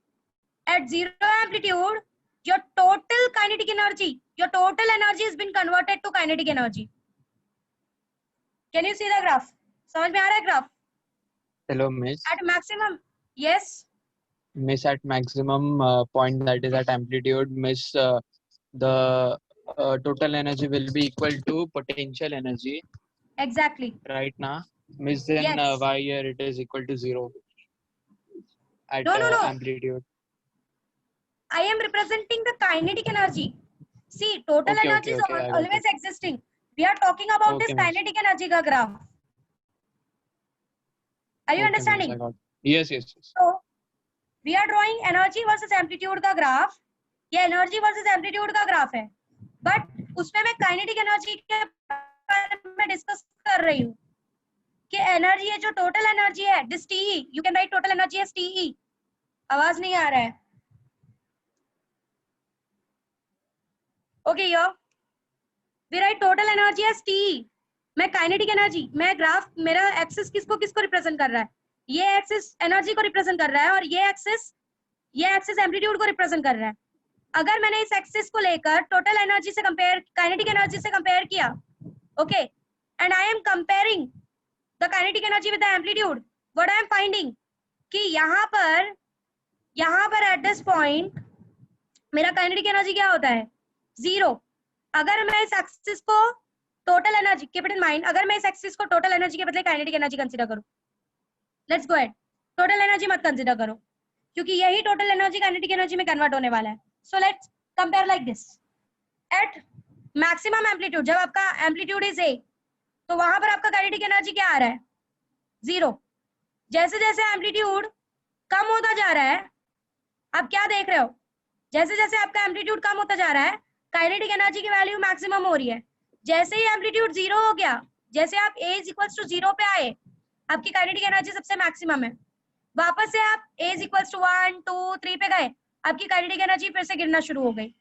At 0 amplitude, your total kinetic energy, your total energy has been converted to kinetic energy. Can you see the graph? समझ में आ रहा है graph? Hello, miss. At maximum, yes. Miss, at maximum point, that is at amplitude, miss, the total energy will be equal to potential energy. Exactly. Right now, miss, then Yes. why here it is equal to 0 at No. amplitude? I am representing the kinetic energy. See, total Okay, energy okay, is okay, I got always it. existing. We are talking about Okay, this miss. kinetic energy ka graph. Are you Okay, miss, understanding? I got it. Yes. So, we are drawing energy versus amplitude का graph. ये energy versus amplitude का graph है. But उसमें मैं kinetic energy के बारे में discuss कर रही हूँ कि energy है जो total energy है, this TE, you can write total energy as TE. आवाज नहीं आ रहा है. Okay, here we write total energy as TE. मैं kinetic energy, मैं graph, मेरा axis किसको रिप्रेजेंट कर रहा है? ये एक्सिस एनर्जी को रिप्रेजेंट कर रहा है और ये एक्सिस ये एक्सिस एम्पलीट्यूड को रिप्रेजेंट कर रहा है। अगर मैंने इस एक्सिस को लेकर टोटल एनर्जी से कंपेयर, काइनेटिक एनर्जी से कंपेयर किया, okay, and I am comparing the kinetic energy with the amplitude, what I am finding कि यहाँ पर एट दिस पॉइंट मेरा काइनेटिक एनर्जी क्या होता है, 0। अगर मैं इस एक्सिस को total energy, keep it in mind, अगर मैं इस एक्सिस को टोटल एनर्जी के बदले काइनेटिक एनर्जी कंसीडर करूं, let's go ahead, total energy मत कंसीडर करो क्योंकि यही टोटल एनर्जी काइनेटिक एनर्जी में कन्वर्ट होने वाला है। So let's compare like this, at maximum amplitude, जब आपका एम्पलीट्यूड इज ए, तो वहां पर आपका काइनेटिक एनर्जी क्या आ रहा है, 0। जैसे जैसे एम्पलीट्यूड कम होता जा रहा है, आप क्या देख रहे हो, जैसे जैसे आपका एम्पलीट्यूड कम होता जा रहा है, काइनेटिक एनर्जी की वैल्यू मैक्सिमम हो रही है। जैसे ही एम्पलीट्यूड 0 हो गया, जैसे आप A इज इक्वल्स टू 0 पे आए, आपकी काइनेटिक एनर्जी सबसे मैक्सिमम है। वापस से आप A इज इक्वल्स टू 1, 2, 3 पे गए, आपकी काइनेटिक एनर्जी फिर से गिरना शुरू हो गई।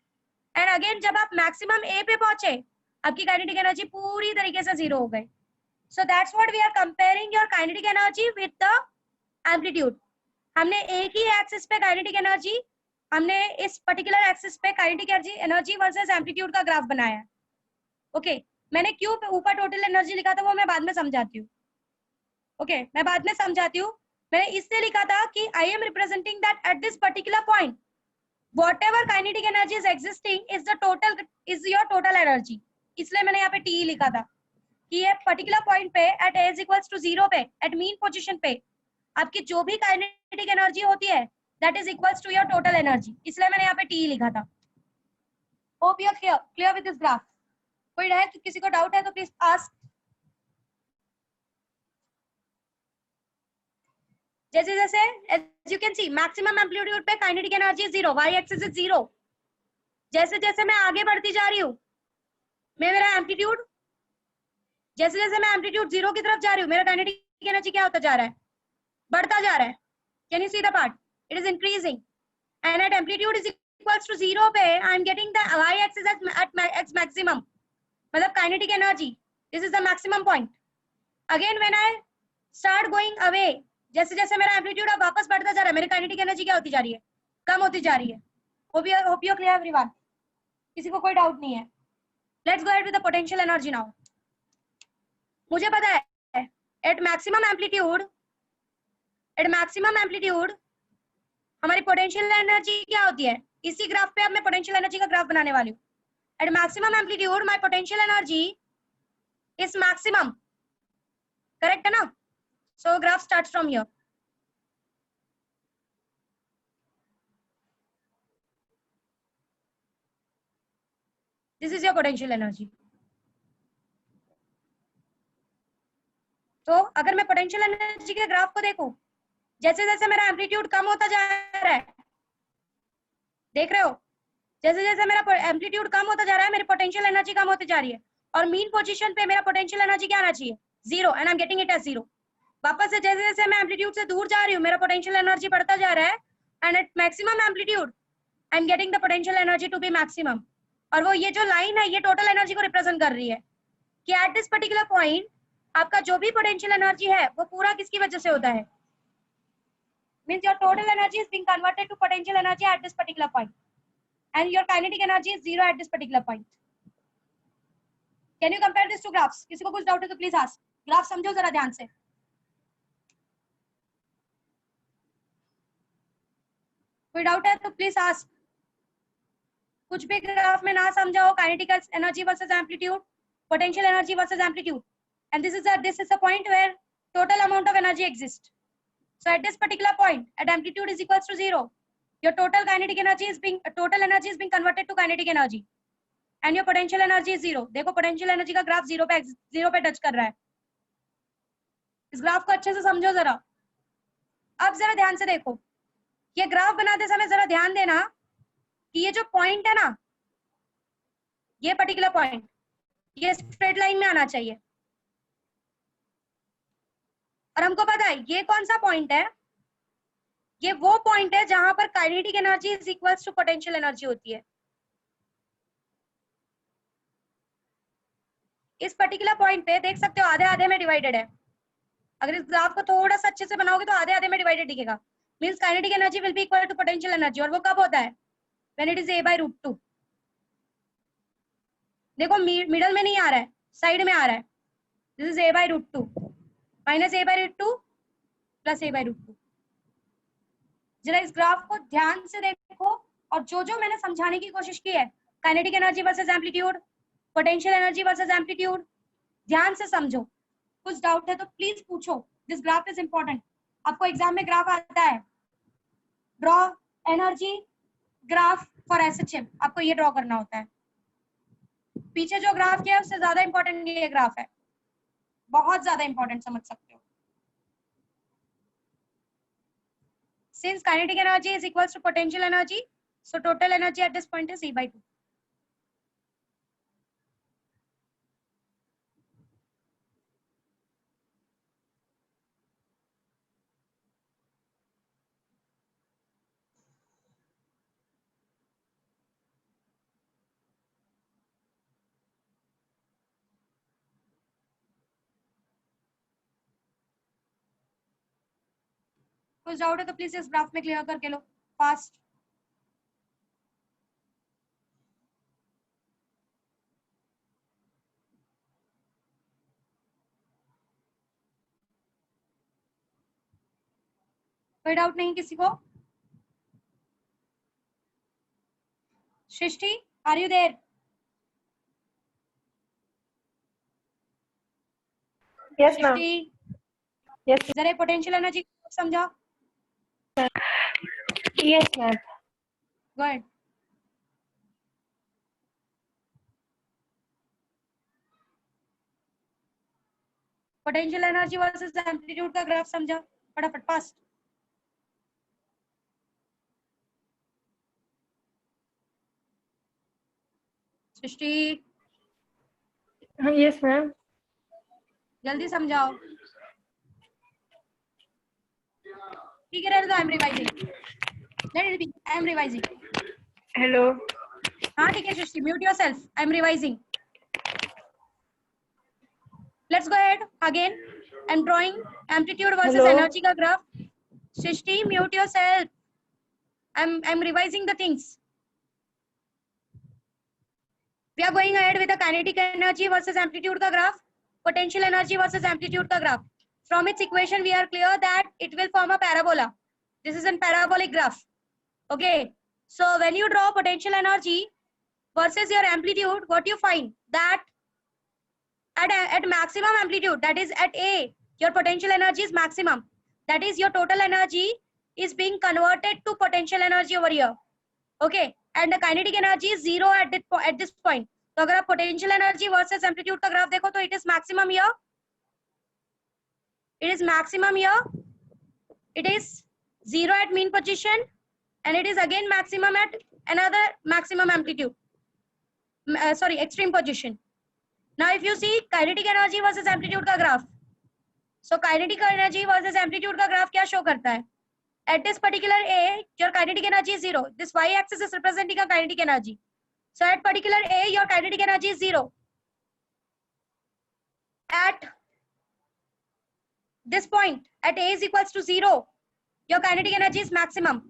एंड अगेन जब आप मैक्सिमम A पे पहुंचे, आपकी काइनेटिक एनर्जी पूरी तरीके से 0 हो गई। So that's what we are comparing your kinetic energy with the amplitude. हमने एक ही एक्सिस पे काइनेटिक एनर्जी, हमने इस पर्टिकुलर एक्सिस पे काइनेटिक एनर्जी वर्सेस एम्पलीट्यूड का ग्राफ बनाया है। ओके, मैंने क्यों ऊपर टोटल एनर्जी लिखा था वो मैं बाद में समझाती हूँ। ओके, मैं बाद में समझाती हूँ। मैंने इससे लिखा था कि I am representing that at this particular point whatever kinetic energy is existing is the total, is your total energy, इसलिए मैंने यहाँ पे TE लिखा था कि ये पर्टिकुलर पॉइंट पे eight A is equals to 0 पे, एट मीन पोजीशन पे आपकी जो भी काइनेटिक एनर्जी होती है that is equals to your total energy, इसलिए मैंने यहाँ पे TE लिखा था। Hope you are clear with this graph. कोई है, किसी को डाउट है तो प्लीज आस्क। जैसे जैसे as you can see maximum amplitude पे kinetic energy 0, y axis is 0। जैसे जैसे मैं आगे बढ़ती जा रही हूँ, मेरा एम्पलीट्यूड, जैसे जैसे मैं एम्पलीट्यूड 0 की तरफ जा रही हूँ, मेरा काइनेटिक एनर्जी क्या होता जा रहा है, बढ़ता जा रहा है। Can you see the part, it is increasing and at amplitude is equals to 0 पे I am getting the y axis at its maximum, मतलब kinetic energy, this is the maximum point. Again when I start going away, जैसे जैसे मेरा amplitude अब वापस बढ़ता जा रहा है, मेरी काइनेटिक एनर्जी क्या होती जा रही है, कम होती जा रही है। होप यू क्लियर एवरीवन, किसी को कोई डाउट नहीं है। Let's go ahead with the potential energy now. मुझे पता है एट मैक्सिमम एम्पलीट्यूड हमारी पोटेंशियल एनर्जी क्या होती है, इसी ग्राफ पे अब मैं पोटेंशियल एनर्जी का ग्राफ बनाने वाली हूँ। At maximum amplitude my potential energy is maximum, correct है ना? So graph starts from here. This is your potential energy. तो अगर मैं पोटेंशियल एनर्जी के ग्राफ को देखूं, जैसे जैसे मेरा एम्पलीट्यूड कम होता जा रहा है, देख रहे हो, जैसे जैसे मेरा एम्पलीट्यूड कम होता जा रहा है, मेरी पोटेंशियल एनर्जी कम होती जा रही है और मीन पोजीशन पे मेरा पोटेंशियल एनर्जी क्या आना चाहिए, 0, and I am getting it as 0। वापस से जैसे जैसे मैं एम्पलीट्यूड से दूर जा रही हूँ, मेरा पोटेंशियल एनर्जी बढ़ता जा रहा है and at maximum amplitude I am getting the potential energy to be maximum. और वो ये जो लाइन है ये टोटल एनर्जी को रिप्रेजेंट कर रही है कि एट दिस पर्टिकुलर पॉइंट आपका जो भी पोटेंशियल एनर्जी है वो पूरा किसकी वजह से होता है, means your total energy is being converted to potential energy at this particular point and your kinetic energy is 0 at this particular point. Can you compare this to graphs? किसी को कुछ डाउट है तो प्लीज आस्क। ग्राफ समझो जरा ध्यान से। कोई डाउट है तो प्लीज आस्क। कुछ भी ग्राफ में ना समझाओ, kinetic energy versus amplitude, potential energy versus amplitude, and this is the point where total amount of energy exist. So at this particular point at amplitude is equals to 0, your total energy is being converted to kinetic energy and your potential energy is 0। देखो potential energy का graph 0 पे touch कर रहा है। इस graph को अच्छे से समझो जरा। अब जरा ध्यान से देखो, ये ग्राफ बनाते समय जरा ध्यान देना कि ये जो पॉइंट है ना, ये पर्टिकुलर पॉइंट ये स्ट्रेट लाइन में आना चाहिए। और हमको पता है ये कौन सा पॉइंट है, ये वो पॉइंट है जहां पर kinetic energy is equals to potential energy होती है। इस पर्टिकुलर पॉइंट पे देख सकते हो आधे आधे में डिवाइडेड है। अगर इस ग्राफ को थोड़ा सा अच्छे से बनाओगे तो आधे आधे में डिवाइडेड दिखेगा, means kinetic energy will be equal to potential energy, और वो कब होता है? When it is a/√2। देखो मिडल में नहीं आ रहा है, साइड में आ रहा है। This is a/√2 minus a/√2 plus a/√2। जरा इस ग्राफ को ध्यान से देखो, और जो जो मैंने समझाने की कोशिश की है, kinetic energy versus amplitude, potential energy versus amplitude, ध्यान से समझो। कुछ डाउट है तो प्लीज पूछो। This graph is important. आपको एग्जाम में ग्राफ आता है, draw energy graph for SHM, आपको ये ड्रॉ करना होता है। पीछे जो ग्राफ किया है उससे ज्यादा इंपॉर्टेंट ये ग्राफ है, बहुत ज्यादा इंपॉर्टेंट, समझ सकते हो। Since kinetic energy is equals to potential energy, so total energy at this point is E/2. कुछ डाउट है तो प्लीज इस ग्राफ में क्लियर करके लो फास्ट। कोई डाउट नहीं किसी को? Srishti, are you there? Yes, ma'am. Srishti, Yes, जरा पोटेंशियल एनर्जी समझा। yes, ma'am. Go ahead. Potential energy versus amplitude का ग्राफ समझा फटाफट फास्ट। सृष्टि, Yes, ma'am. जल्दी समझाओ। ठीक है, रहने दो, I am revising. Let it be, I am revising. Hello. हाँ ठीक है Srishti, mute yourself, I am revising. Let's go ahead again. I am drawing amplitude versus Hello. Energy का graph. Srishti, mute yourself, I am revising the things. We are going ahead with the kinetic energy versus amplitude का graph, potential energy versus amplitude का graph. From its equation, we are clear that it will form a parabola. This is a parabolic graph. Okay. So when you draw potential energy versus your amplitude, what you find that at maximum amplitude, that is at A, your potential energy is maximum. That is your total energy is being converted to potential energy over here. Okay. And the kinetic energy is zero at this point. तो अगर आप potential energy versus amplitude का graph देखो तो it is maximum here. It is maximum here. It is zero at mean position, and it is again maximum at another maximum amplitude. Sorry, extreme position. Now, if you see kinetic energy versus amplitude का graph, so kinetic energy versus amplitude का graph क्या show करता है? At this particular A, your kinetic energy is zero. This y-axis is representing a kinetic energy. So at particular A, your kinetic energy is zero. At this point, at A is equals to zero, your kinetic energy is maximum.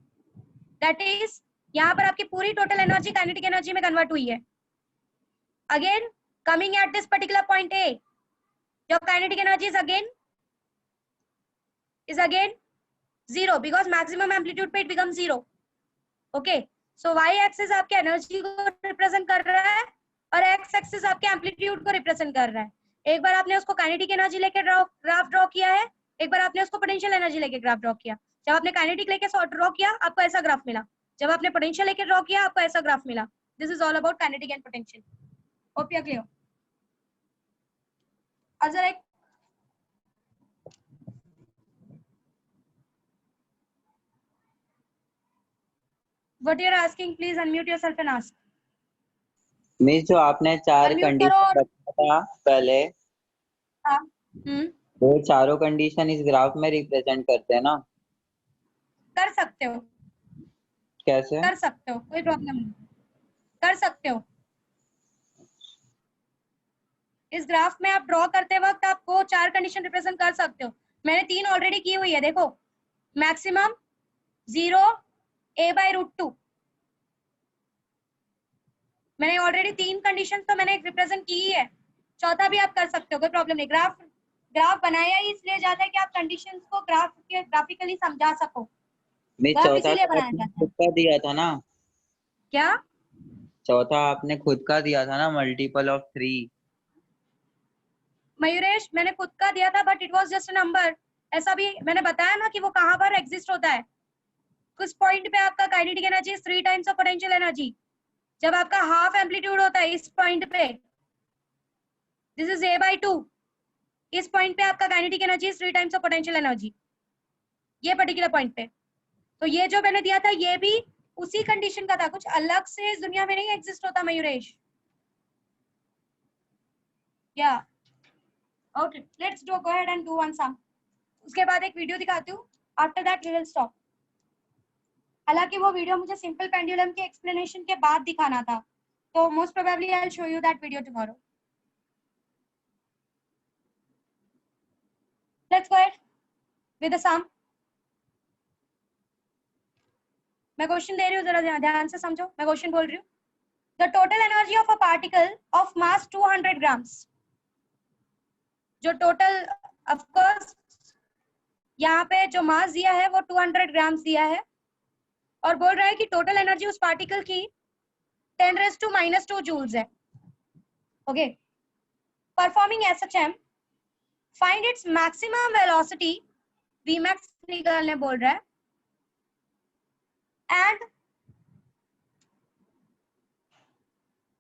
That is, यहाँ पर आपकी पूरी total energy kinetic energy में convert हुई है. Again, coming at this particular point A, your kinetic energy is again zero, because maximum amplitude पे it becomes zero. Okay, so y axis आपके energy को रिप्रेजेंट कर रहा है और x axis आपके एम्पलीट्यूड को रिप्रेजेंट कर रहा है। एक बार आपने उसको काइनेटिक एनर्जी लेके ग्राफ ड्रॉ किया है, एक बार आपने उसको पोटेंशियल एनर्जी लेके ग्राफ ड्रॉ किया। जब आपने काइनेटिक लेके ड्रॉ किया आपको ऐसा ग्राफ मिला, जब आपने पोटेंशियल लेके ड्रॉ किया आपको ऐसा ग्राफ मिला। This is all about kinetic and potential. Hope you are clear. अजर एक what you are asking, please unmute yourself and ask. Miss जो आपने चार Unmute कंडीशन करो। रखा था पहले, हाँ, वो चारों कंडीशन इस ग्राफ में रिप्रेजेंट करते हैं ना? कर सकते हो, कैसे? कर सकते हो, कोई प्रॉब्लम नहीं, कर सकते हो। इस ग्राफ में आप ड्रॉ करते वक्त आप वो चार कंडीशन रिप्रेजेंट कर सकते हो। मैंने तीन ऑलरेडी की हुई है, देखो मैक्सिमम, 0 a/√2। मैंने ऑलरेडी 3 कंडीशन तो मैंने रिप्रेजेंट की ही है, चौथा भी आप कर सकते हो, कोई प्रॉब्लम नहीं। ग्राफ बनाया ही इसलिए जाता है कि आप कंडीशंस को ग्राफिकली समझा सको। मिस ग्राफ चौथा इसीलिए तो बनाया आपने जाता है। खुद का दिया था ना, क्या? चौथा आपने खुद का दिया था ना, मल्टीपल ऑफ 3। मयूरेश मैंने खुद का दिया था, but it was just a number. ऐसा भी मैंने बताया ना कि वो कहां पर एग्जिस्ट होता है। कुछ पॉइंट पे आपका kinetic energy is 3 times of potential energy. जब आपका हाफ एम्पलीट्यूड होता है इस पॉइंट पे, दिस इज a/2, इस पॉइंट पे आपका kinetic energy is 3 times of potential energy, ये पर्टिकुलर पॉइंट पे। तो ये जो मैंने दिया था ये भी उसी कंडीशन का था, कुछ अलग से इस दुनिया में नहीं एग्जिस्ट होता Mayuresh. Yeah okay, let's go ahead and do one sum. उसके बाद एक वीडियो दिखाती हूँ, after that we will stop. हालांकि वो वीडियो मुझे सिंपल पेंडुलम के एक्सप्लेनेशन के बाद दिखाना था, तो most probably I will show you that video tomorrow. Let's go ahead with the sum. मैं क्वेश्चन दे रही हूँ, जरा ध्यान से समझो, मैं क्वेश्चन बोल रही हूँ। The total energy of a particle of mass 200 grams. जो टोटल, ऑफ कोर्स यहाँ पे जो मास दिया है वो 200 ग्राम्स दिया है, और बोल रहा है कि टोटल एनर्जी उस पार्टिकल की 10⁻⁻² जूल्स है। Okay, performing SHM, find its maximum velocity, Vmax निकालने बोल रहा है, and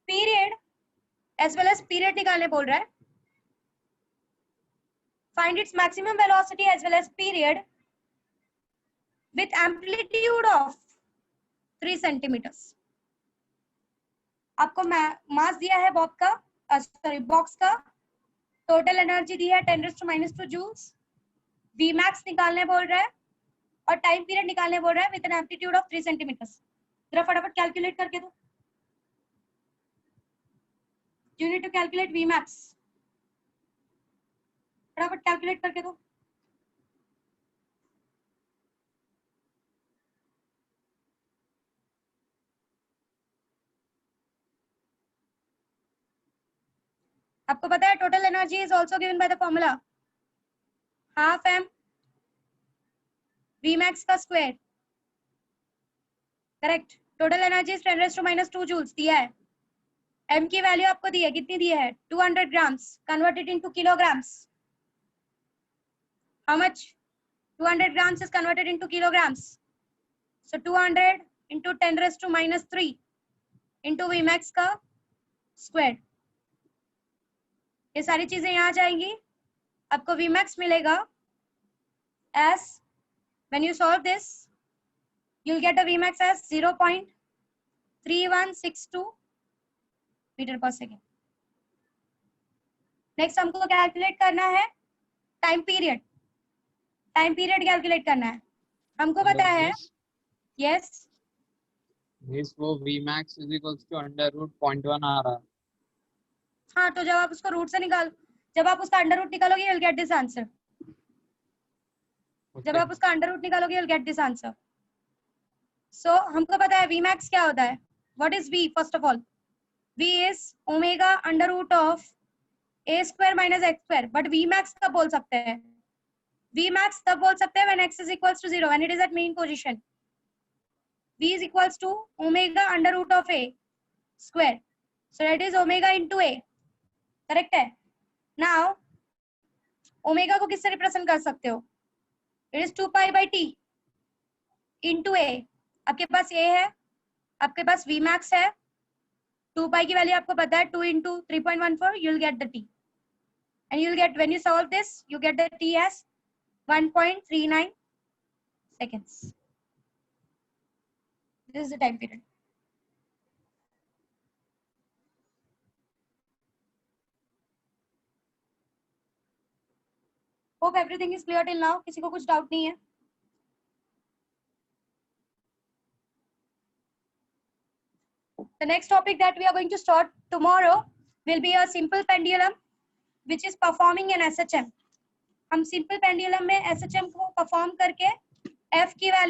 period as well as period निकालने बोल रहा है। Find its maximum velocity as well as period with amplitude of 3 centimeters. आपको मास दिया है बॉक्स का, टोटल एनर्जी दी है 10⁻² जूल्स, Vmax निकालने बोल रहा है और टाइम पीरियड निकालने बोल रहा है with an amplitude of 3 centimetres. जरा फटाफट कैलकुलेट करके दो। You need to calculate Vmax, फटाफट कैलकुलेट करके दो। आपको पता है total energy is also given by the formula half m Vmax का square. Correct, total energy is 10⁻² joules दिया है। m की वैल्यू आपको दी है, कितनी दी है? 200 grams, converted into kilograms. How much? 200 grams is converted into kilograms. So 200 into 10⁻³ into Vmax का square. ये सारी चीजें यहाँ जाएंगी, आपको Vmax मिलेगा as, when you solve this you'll get a Vmax as 0.3162 metre पर सेकेंड। नेक्स्ट हमको कैलकुलेट करना है time period. Time period calculate करना है, हमको पता है। यस मिस, वो Vmax = √0.1 आ रहा है। हाँ, तो जब आप उसको रूट से जब आप उसका अंडर रूट निकालोगे you'll get this answer. जब आप उसका अंडर रूट निकालोगे you'll get this answer. So हमको पता है Vmax क्या होता है। What is V? First of all, V is omega under root of a square minus x square. But Vmax कब बोल सकते हैं? Vmax तब बोल सकते हैं when x is equals to 0, when it is at mean position. V is equals to omega under root of a square. So that is omega into a. Correct है। Now omega को किससे represent कर सकते हो? It is 2π/t into a। आपके पास a है, आपके पास Vmax है, 2π की वैल्यू आपको पता है, 2 into 3.14, you'll get the t, and you'll get, when you solve this you get the t as 1.39 seconds. This is the time period. Hope everything is clear till now. किसी को कुछ doubt नहीं है? The next topic that we are going to start tomorrow will be a simple pendulum which is performing an SHM. हम simple pendulum में SHM को perform करके F की वैल्यू